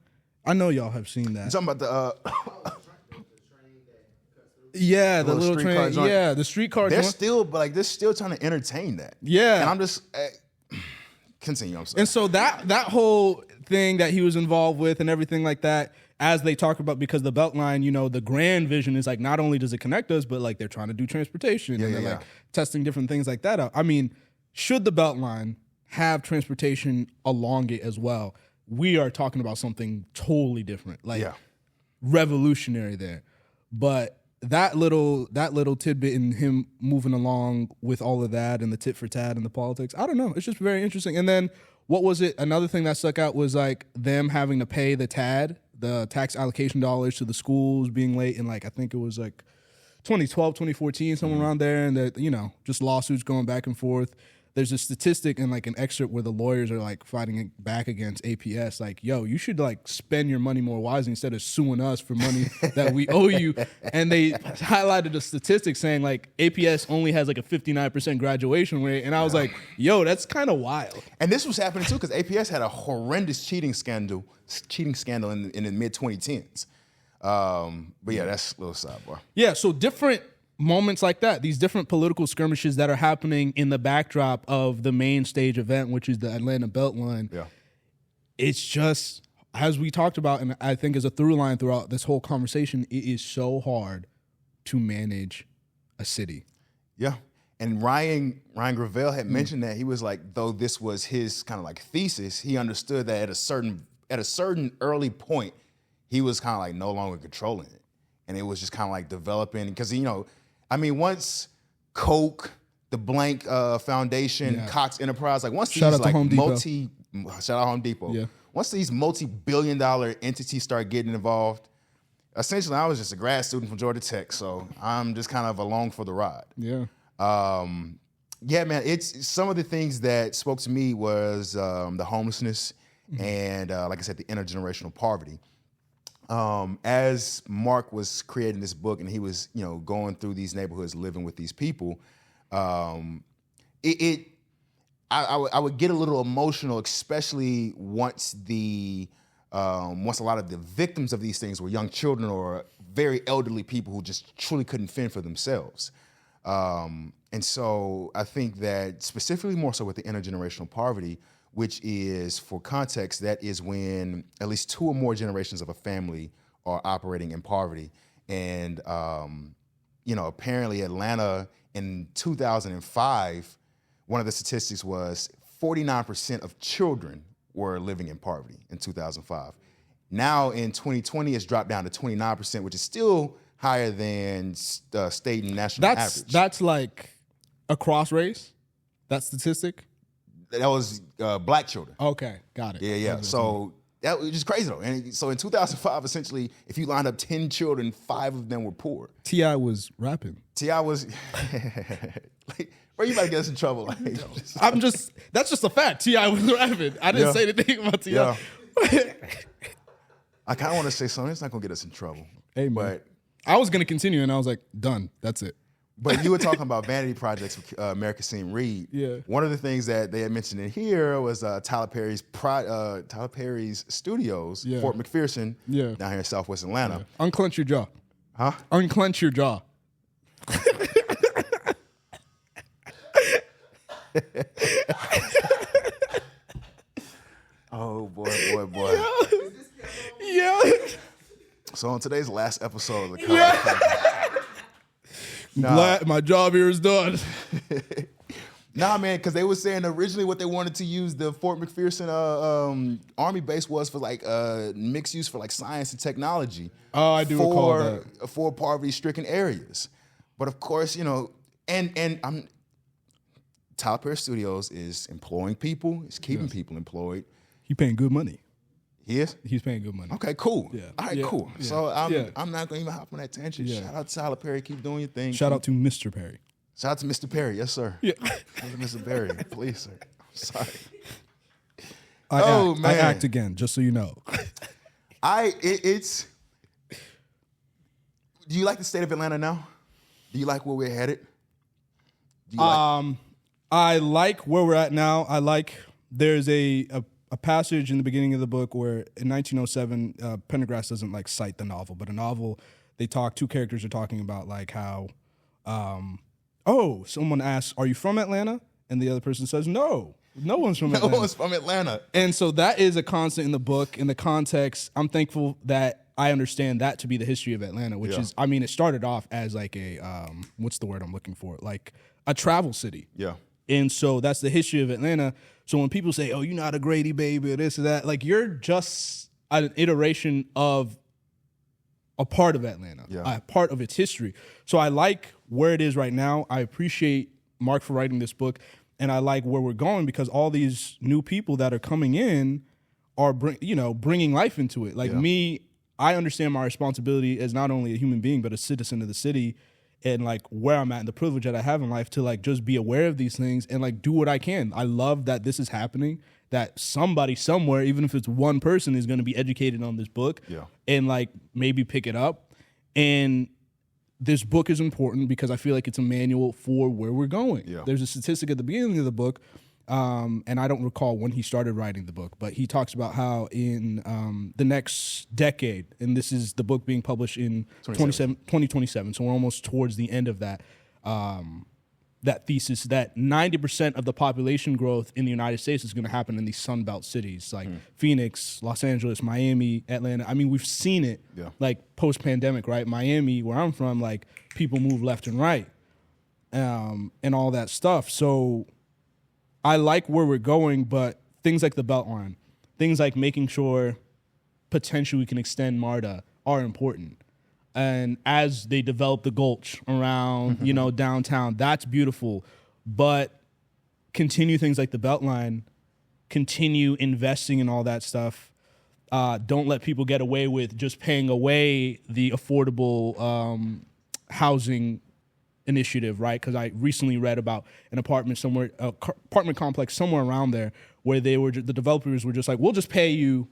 I know y'all have seen that. You're talking about the yeah, the little streetcar train. joint. Yeah, the streetcar. they're joint. still, but like they're still trying to entertain that. Yeah, and I'm just continue. I'm sorry. And so that whole thing that he was involved with and everything like that, as they talk about, because the Beltline, you know, the grand vision is like not only does it connect us, but like they're trying to do transportation and they're like testing different things like that out. I mean, should the Beltline have transportation along it as well? We are talking about something totally different, like revolutionary there. But that little tidbit in him moving along with all of that and the tit for tat and the politics, I don't know. It's just very interesting. And then what was it? Another thing that stuck out was like them having to pay the TAD, the tax allocation dollars to the schools being late in like, I think it was like 2012, 2014, somewhere around there. And that, you know, just lawsuits going back and forth. There's a statistic and like an excerpt where the lawyers are like fighting back against APS. Like, yo, you should like spend your money more wisely instead of suing us for money that we owe you. And they highlighted a statistic saying like APS only has like a 59% graduation rate. And I was like, yo, that's kind of wild. And this was happening too because APS had a horrendous cheating scandal in the mid 2010s. But yeah, that's a little sidebar. Yeah, so different moments like that, these different political skirmishes that are happening in the backdrop of the main stage event, which is the Atlanta Beltline. Yeah. It's just, as we talked about, and I think as a through line throughout this whole conversation, it is so hard to manage a city. Yeah. And Ryan Gravel had mentioned that he was like, though this was his kind of like thesis, he understood that at a certain early point, he was kind of like no longer controlling it. And it was just kind of like developing, because, you know, I mean, once Coke, the Blank Foundation, Cox Enterprise, like once Shout these out to like shout out Home Depot. Yeah. Once these multi-billion-dollar entities start getting involved, essentially I was just a grad student from Georgia Tech, so I'm just kind of along for the ride. Yeah. Yeah, man, it's some of the things that spoke to me was the homelessness and, like I said, the intergenerational poverty. As Mark was creating this book and he was, you know, going through these neighborhoods, living with these people, I would get a little emotional, especially once a lot of the victims of these things were young children or very elderly people who just truly couldn't fend for themselves. And so I think that specifically more so with the intergenerational poverty, which is, for context, that is when at least two or more generations of a family are operating in poverty. And, you know, apparently Atlanta in 2005, one of the statistics was 49% of children were living in poverty in 2005. Now in 2020, it's dropped down to 29%, which is still higher than state and national average. That's like across race, that statistic? That was black children. Okay, got it. Yeah. So That was just crazy though. And so in 2005, essentially, if you lined up 10 children, 5 of them were poor. T.I. was rapping. T.I. was, like, bro, you might get us in trouble. Like, that's just a fact. T.I. was rapping. I didn't say anything about T.I. Yeah. I kind of want to say something. It's not going to get us in trouble. Hey, man. But I was going to continue, and I was like, done. That's it. But you were talking about vanity projects with America Seem Read. Yeah. One of the things that they had mentioned in here was Tyler Perry's studios, Fort McPherson, down here in Southwest Atlanta. Yeah. Unclench your jaw. Huh? Unclench your jaw. Oh, boy. Yeah. So on today's last episode of the Cover2Cover, Glad my job here is done. Nah, man, because they were saying originally what they wanted to use the Fort McPherson Army base was for like mixed use for like science and technology. Oh, I do recall that. For poverty-stricken areas. But of course, you know, and Tyler Perry Studios is employing people, is keeping people employed. He paying good money. He is? He's paying good money. Okay, cool. Yeah. All right, cool. Yeah. So I'm not going to even hop on that tangent. Yeah. Shout out to Tyler Perry. Keep doing your thing. Shout out to Mr. Perry. Shout out to Mr. Perry. Yes, sir. Yeah. Mr. Perry, please, sir. I'm sorry. I act again, just so you know. It's. Do you like the state of Atlanta now? Do you like where we're headed? I like where we're at now. I like there's a passage in the beginning of the book where in 1907, Pendergrast doesn't like cite the novel, but a novel two characters are talking about like how, someone asks, "Are you from Atlanta?" And the other person says, "No, no one's from Atlanta." No one's from Atlanta. And so that is a constant in the book. In the context, I'm thankful that I understand that to be the history of Atlanta, which is, I mean, it started off as like a, what's the word I'm looking for? Like a travel city. Yeah. And so that's the history of Atlanta. So when people say, "Oh, you're not a Grady baby," or this or that, like you're just an iteration of a part of Atlanta, a part of its history. So I like where it is right now. I appreciate Mark for writing this book, and I like where we're going because all these new people that are coming in are bringing life into it. Like me, I understand my responsibility as not only a human being but a citizen of the city. And like where I'm at and the privilege that I have in life to like just be aware of these things and like do what I can. I love that this is happening, that somebody somewhere, even if it's one person, is going to be educated on this book and like maybe pick it up. And this book is important because I feel like it's a manual for where we're going. Yeah. There's a statistic at the beginning of the book, and I don't recall when he started writing the book, but he talks about how in the next decade, and this is the book being published in 2027, so we're almost towards the end of that, that thesis, that 90% of the population growth in the United States is going to happen in these Sun Belt cities like Phoenix, Los Angeles, Miami, Atlanta. I mean, we've seen it like post-pandemic, right? Miami, where I'm from, like people move left and right and all that stuff. So I like where we're going, but things like the Beltline, things like making sure potentially we can extend MARTA are important. And as they develop the Gulch around, downtown, that's beautiful. But continue things like the Beltline, continue investing in all that stuff. Don't let people get away with just paying away the affordable housing initiative, right? Because I recently read about an apartment complex somewhere around there where the developers were just like, "We'll just pay you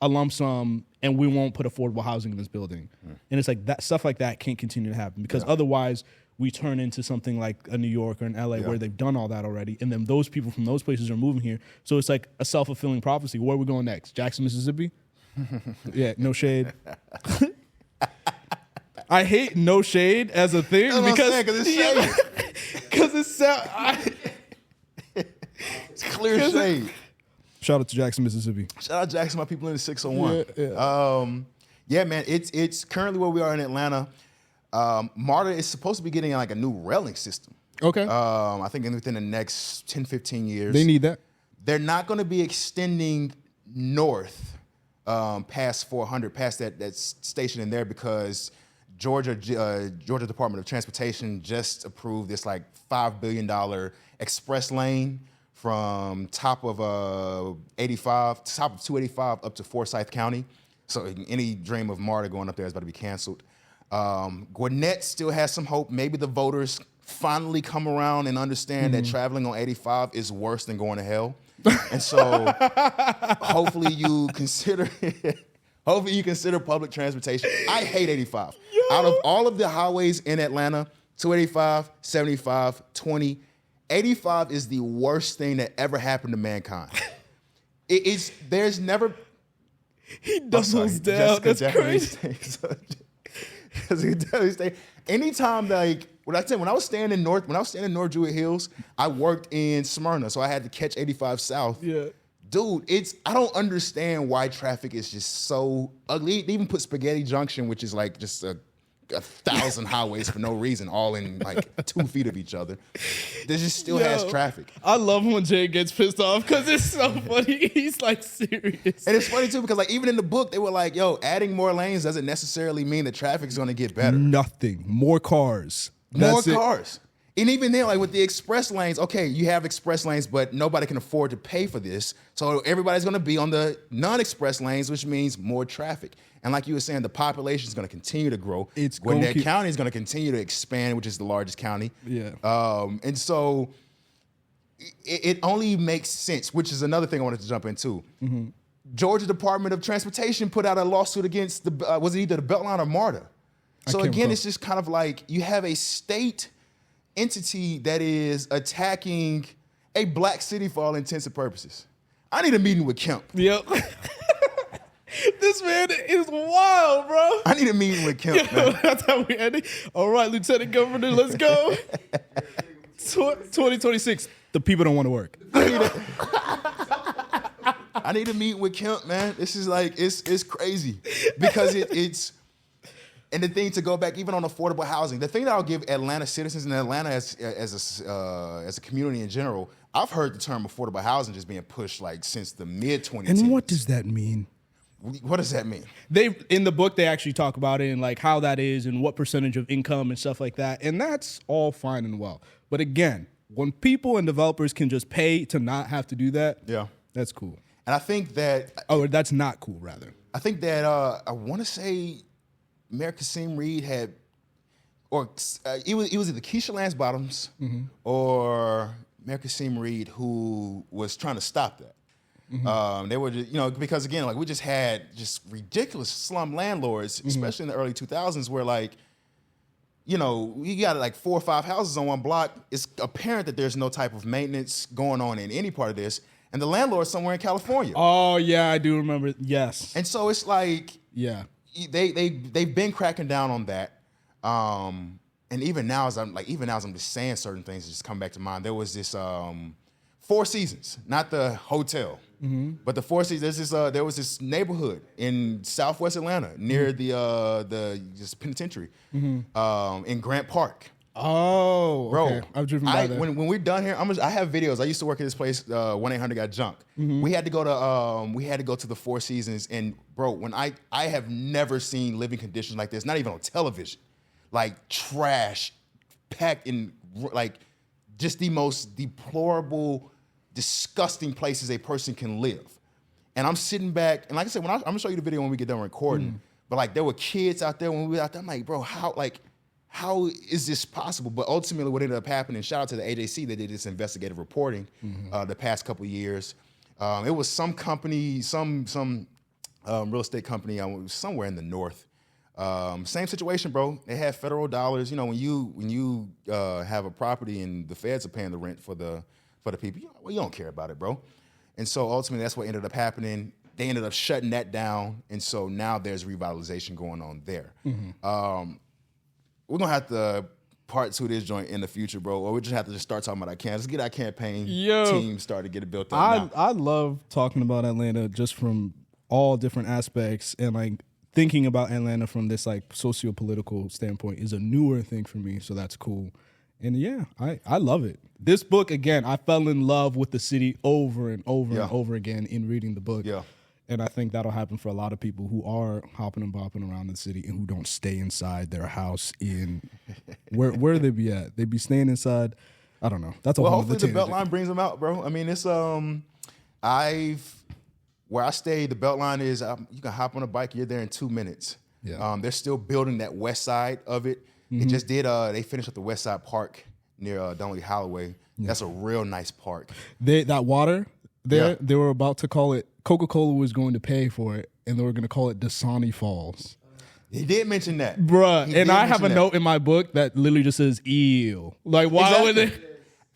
a lump sum and we won't put affordable housing in this building." And it's like that stuff like that can't continue to happen because otherwise we turn into something like a New York or an LA where they've done all that already, and then those people from those places are moving here. So it's like a self-fulfilling prophecy. Where are we going next? Jackson, Mississippi? Yeah, no shade. I hate no shade as a thing because it's shade. Because it's clear shade. Shout out to Jackson, Mississippi. Shout out to Jackson, my people in the 601. Yeah, man, it's currently where we are in Atlanta. MARTA is supposed to be getting like a new railing system. Okay. I think within the next 10, 15 years. They need that. They're not going to be extending north past 400, past that station in there because Georgia Department of Transportation just approved this like $5 billion express lane from top of 285 up to Forsyth County. So any dream of MARTA going up there is about to be canceled. Gwinnett still has some hope. Maybe the voters finally come around and understand that traveling on 85 is worse than going to hell. And so hopefully you consider public transportation. I hate 85. Out of all of the highways in Atlanta, 285, 75, 20, 85 is the worst thing that ever happened to mankind. There's never... He doubles down. That's crazy. Anytime, like when I was staying in North Druid Hills, I worked in Smyrna, so I had to catch 85 South. Yeah, dude, I don't understand why traffic is just so ugly. They even put Spaghetti Junction, which is like just a 1,000 highways for no reason, all in like 2 feet of each other. This just still has traffic. I love when Jay gets pissed off because it's so funny. He's like serious. And it's funny too because like even in the book, they were like, yo, adding more lanes doesn't necessarily mean that traffic's gonna get better. Nothing. More cars. More cars. And even then, like with the express lanes, okay, you have express lanes, but nobody can afford to pay for this. So everybody's going to be on the non-express lanes, which means more traffic. And like you were saying, the population is going to continue to grow. Gwinnett County is going to continue to expand, which is the largest county. Yeah. And so it only makes sense, which is another thing I wanted to jump into. Mm-hmm. Georgia Department of Transportation put out a lawsuit against was it either the Beltline or MARTA? So again, it's just kind of like you have a state entity that is attacking a black city for all intents and purposes. I need a meeting with Kemp. Yep. This man is wild, bro. I need a meeting with Kemp, man. That's how we end it. All right, Lieutenant Governor, let's go. 2026, the people don't want to work. I need to meet with Kemp, man. This is like, it's crazy because it's, and the thing to go back, even on affordable housing, the thing that I'll give Atlanta citizens and Atlanta as a community in general, I've heard the term affordable housing just being pushed like since the mid-2010s. And what does that mean? What does that mean? In the book, they actually talk about it and like how that is and what percentage of income and stuff like that. And that's all fine and well. But again, when people and developers can just pay to not have to do that, yeah, that's cool. And I think that... Oh, that's not cool, rather. I think that I want to say... Mayor Kasim Reed had, or it was either Keisha Lance Bottoms or Mayor Kasim Reed who was trying to stop that. Mm-hmm. They were, because again, like we just had just ridiculous slum landlords, especially in the early 2000s, where like, you got like 4 or 5 houses on one block. It's apparent that there's no type of maintenance going on in any part of this, and the landlord's somewhere in California. Oh yeah, I do remember. Yes. And so it's like, yeah. They've been cracking down on that, and even now as I'm just saying certain things that just come back to mind. There was this Four Seasons, not the hotel, but the Four Seasons. There was this neighborhood in Southwest Atlanta near the penitentiary in Grant Park. Oh, bro, okay. I've driven by there. When we're done here, I have videos. I used to work at this place, 1-800-GOT-JUNK. We had to go to the Four Seasons, and bro, when I have never seen living conditions like this, not even on television, like trash packed in like just the most deplorable, disgusting places a person can live. And I'm sitting back, and like I said, I'm gonna show you the video when we get done recording. But like there were kids out there when we were out there. I'm like, bro, how is this possible? But ultimately what ended up happening, shout out to the AJC that did this investigative reporting the past couple of years. It was some company, some real estate company somewhere in the north. Same situation, bro. They had federal dollars. When you have a property and the feds are paying the rent for the people, you don't care about it, bro. And so ultimately that's what ended up happening. They ended up shutting that down. And so now there's revitalization going on there. We're going to have to part 2 of this joint in the future, bro. Or we just have to just start talking about our campaign. Let's get our campaign team started, get it built up. I love talking about Atlanta just from all different aspects. And like thinking about Atlanta from this like socio-political standpoint is a newer thing for me. So that's cool. And yeah, I love it. This book, again, I fell in love with the city over and over and over again in reading the book. Yeah. And I think that'll happen for a lot of people who are hopping and bopping around the city and who don't stay inside their house in where they be at. They be staying inside I don't know. That's a well, whole hopefully other the Beltline brings them out, bro. I mean, it's where I stay, the Beltline is you can hop on a bike, you're there in 2 minutes. Yeah. They're still building that west side of it. It just did. They finished up the West Side Park near Dunleavy Holloway. Yeah. That's a real nice park. That water there, they were about to call it. Coca-Cola was going to pay for it, and they were going to call it Dasani Falls. He did mention that, bruh. And I have a note in my book that literally just says "ew." Like, why would they?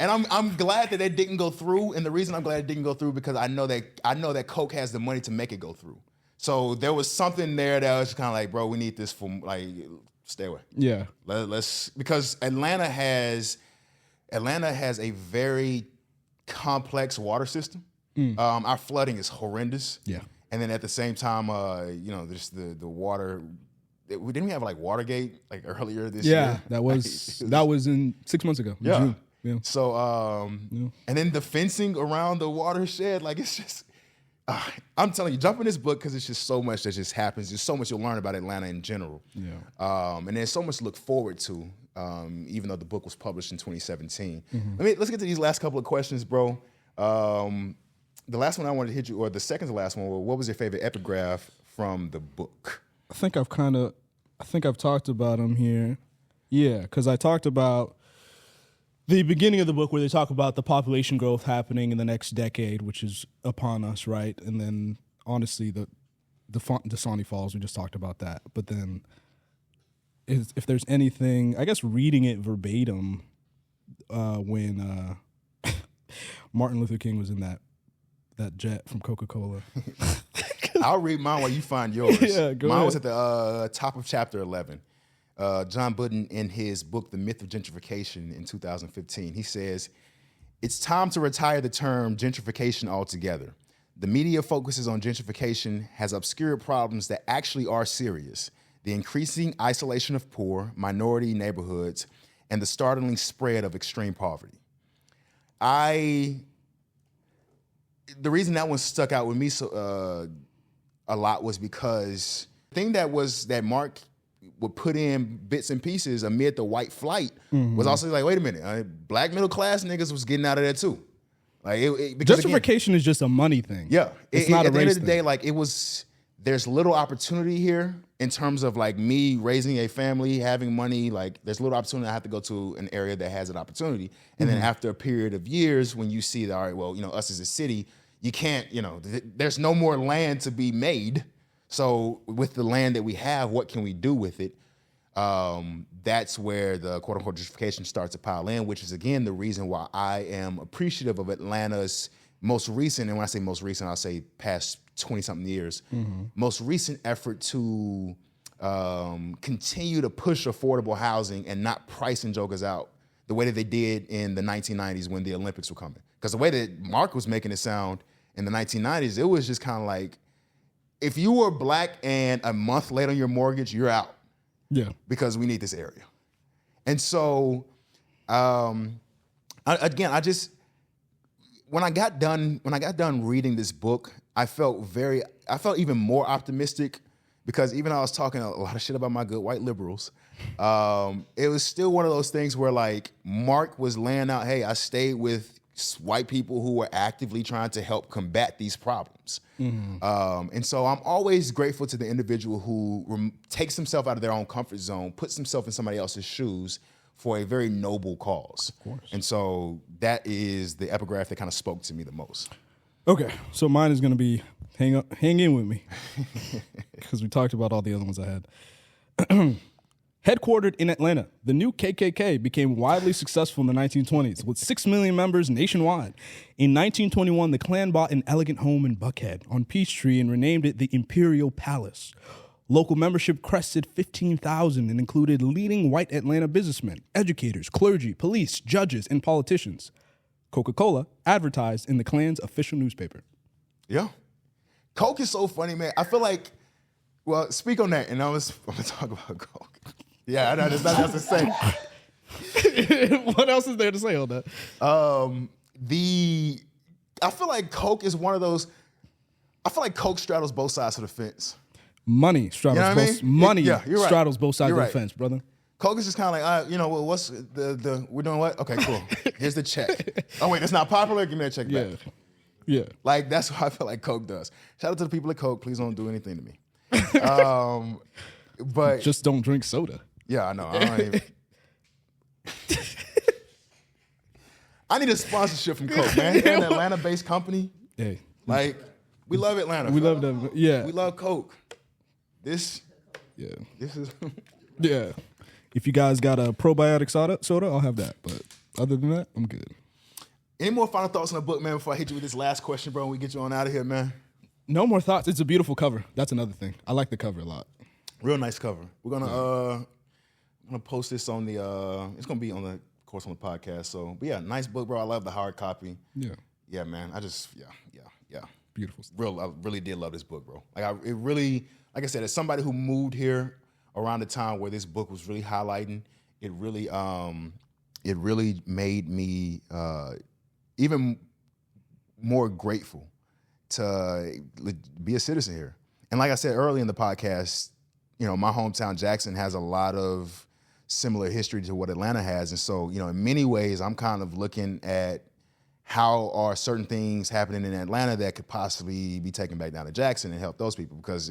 And I'm glad that didn't go through. And the reason I'm glad it didn't go through because I know that Coke has the money to make it go through. So there was something there that was kind of like, bro, we need this for like. Stay away. Yeah. Let's because Atlanta has a very complex water system. Our flooding is horrendous. Yeah. And then at the same time, there's the water. Didn't we have like Watergate like earlier this year? Yeah, that was in 6 months ago. Yeah. June. Yeah. So and then the fencing around the watershed, like it's just. I'm telling you, jump in this book because it's just so much that just happens. There's so much you'll learn about Atlanta in general. Yeah. And there's so much to look forward to, even though the book was published in 2017. Let's get to these last couple of questions, bro. The last one I wanted to hit you, or the second to last one, what was your favorite epigraph from the book? I think I've talked about them here. Yeah, because I talked about the beginning of the book where they talk about the population growth happening in the next decade, which is upon us, right? And then, honestly, the Dasani Falls, we just talked about that. But then, if there's anything, I guess reading it verbatim, when Martin Luther King was in that jet from Coca-Cola. I'll read mine while you find yours. Yeah, go mine ahead. was at the top of chapter 11. John Budden, in his book, The Myth of Gentrification in 2015, he says, "It's time to retire the term gentrification altogether. The media focuses on gentrification, has obscured problems that actually are serious. The increasing isolation of poor, minority neighborhoods, and the startling spread of extreme poverty." The reason that one stuck out with me a lot was because the thing that Mark would put in bits and pieces amid the white flight was also like, wait a minute, black middle class niggas was getting out of there too. Like because justification is just a money thing. Yeah, it's not a race at the end of the thing. day, like there's little opportunity here in terms of like me raising a family, having money. Like there's little opportunity. I have to go to an area that has an opportunity, and then after a period of years, when you see that, all right, well, us as a city, you can't, there's no more land to be made. So with the land that we have, what can we do with it? That's where the quote unquote gentrification starts to pile in, which is again the reason why I am appreciative of Atlanta's most recent, and when I say most recent, I'll say past 20-something years, most recent effort to continue to push affordable housing and not pricing jokers out the way that they did in the 1990s when the Olympics were coming. Because the way that Mark was making it sound in the 1990s, it was just kind of like, if you were black and a month late on your mortgage, you're out. Yeah. Because we need this area. And so, when I got done reading this book, I felt even more optimistic because even though I was talking a lot of shit about my good white liberals, it was still one of those things where like Mark was laying out, hey, I stayed with white people who were actively trying to help combat these problems. And so I'm always grateful to the individual who takes himself out of their own comfort zone, puts himself in somebody else's shoes for a very noble cause. Of course. And so that is the epigraph that kind of spoke to me the most. Okay, so mine is going to be hang in with me because we talked about all the other ones I had. Headquartered in Atlanta, the new KKK became widely successful in the 1920s with 6 million members nationwide. In 1921, the Klan bought an elegant home in Buckhead on Peachtree and renamed it the Imperial Palace. Local membership crested 15,000 and included leading white Atlanta businessmen, educators, clergy, police, judges, and politicians. Coca-Cola advertised in the Klan's official newspaper. Yeah. Coke is so funny, man. I feel like, well, speak on that, and I'm going to talk about Coke. Yeah, I know, there's nothing else to say. What else is there to say on that? I feel like Coke is one of those, I feel like Coke straddles both sides of the fence. Money straddles You know what I mean? Money you're right. straddles both sides You're of right. the fence, brother. Coke is just kind of like, well, what's we're doing what? Okay, cool. Here's the check. Oh, wait, it's not popular? Give me a check back. Yeah. Like, that's what I feel like Coke does. Shout out to the people at Coke. Please don't do anything to me. But just don't drink soda. Yeah, I know. I don't even... I need a sponsorship from Coke, man. They're an Atlanta-based company. Hey. Like, we love Atlanta. We love them. Yeah. We love Coke. This is... Yeah. If you guys got a probiotic soda, I'll have that. But other than that, I'm good. Any more final thoughts on the book, man, before I hit you with this last question, bro, and we get you on out of here, man? No more thoughts. It's a beautiful cover. That's another thing. I like the cover a lot. Real nice cover. We're gonna post this on the it's gonna be on the, of course, on the podcast. So, but yeah, nice book, bro. I love the hard copy. Yeah. Yeah, man. I just Beautiful stuff. I really did love this book, bro. Like I said, as somebody who moved here around the time where this book was really highlighting, it really made me even more grateful to be a citizen here. And like I said earlier in the podcast, my hometown Jackson has a lot of similar history to what Atlanta has. And so, in many ways, I'm kind of looking at how are certain things happening in Atlanta that could possibly be taken back down to Jackson and help those people, because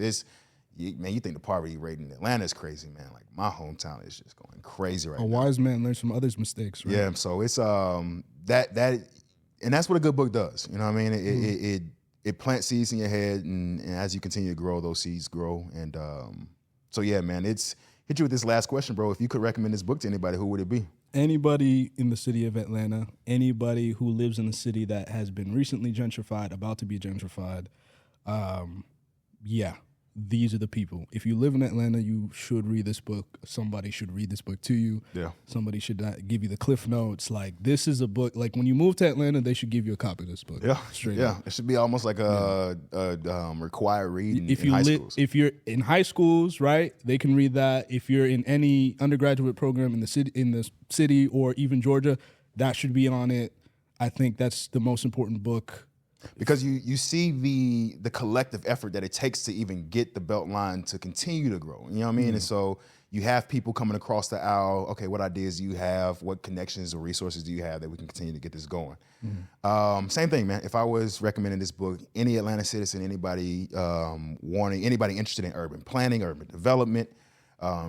you think the poverty rate in Atlanta is crazy, man. Like, my hometown is just going crazy right now. A wise man learns from others' mistakes, right? Yeah, so it's that and that's what a good book does. You know what I mean? It plants seeds in your head, and as you continue to grow, those seeds grow. And so yeah, man, hit you with this last question, bro. If you could recommend this book to anybody, who would it be? Anybody in the city of Atlanta, anybody who lives in a city that has been recently gentrified, about to be gentrified, these are the people. If you live in Atlanta, you should read this book. Somebody should read this book to you. Yeah. Somebody should give you the cliff notes. Like, this is a book. Like, when you move to Atlanta, they should give you a copy of this book. Yeah. Straight up. It should be almost like a required read in high schools. If you're in high schools, right, they can read that. If you're in any undergraduate program in the city or even Georgia, that should be on it. I think that's the most important book. Because you see the collective effort that it takes to even get the Beltline to continue to grow. You know what I mean? Mm-hmm. And so you have people coming across the aisle. Okay, what ideas do you have? What connections or resources do you have that we can continue to get this going? Mm-hmm. Same thing, man. If I was recommending this book, any Atlanta citizen, anybody anybody interested in urban planning, urban development,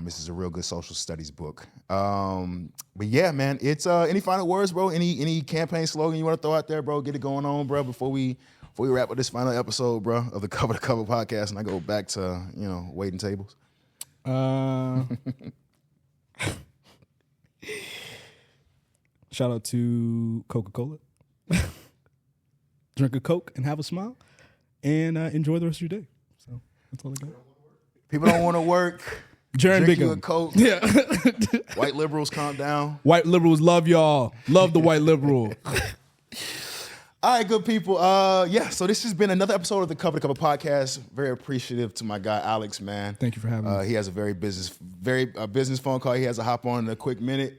this is a real good social studies book. But yeah, man, it's any final words, bro? Any campaign slogan you want to throw out there, bro? Get it going on, bro, before we wrap up this final episode, bro, of the Cover to Cover podcast, and I go back to waiting tables. Shout out to Coca-Cola. Drink a Coke and have a smile, and enjoy the rest of your day. So that's all I got. People don't want to work. Jaron Drink you Bingham. a Coke. Yeah. White liberals, calm down. White liberals love y'all. Love the white liberal. All right, good people. So this has been another episode of the Cover to Cover podcast. Very appreciative to my guy Alex, man. Thank you for having me. He has a very business phone call. He has to hop on in a quick minute.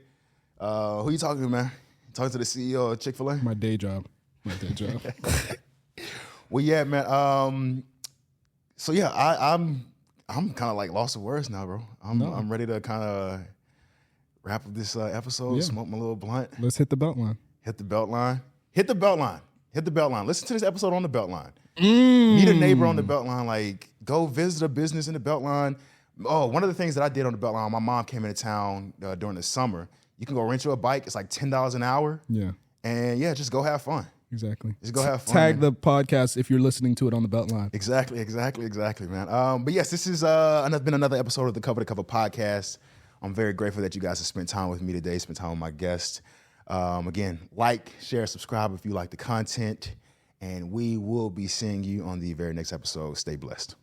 Who you talking to, man? Talking to the CEO of Chick-fil-A? My day job. Well, yeah, man. So yeah, I'm kind of like lost for words now, bro. I'm ready to kind of wrap up this episode, smoke my little blunt. Let's hit the Beltline. Hit the Beltline. Listen to this episode on the Beltline. Meet a neighbor on the Beltline. Like, go visit a business in the Beltline. Oh, one of the things that I did on the Beltline, my mom came into town during the summer. You can go rent you a bike. It's like $10 an hour. Yeah. And yeah, just go have fun. Exactly. Just go have fun. Tag man. the podcast if you're listening to it on the Beltline. Exactly, man. But yes, this is been another episode of the Cover to Cover podcast. I'm very grateful that you guys have spent time with me today, spent time with my guest. Again, like, share, subscribe if you like the content, and we will be seeing you on the very next episode. Stay blessed.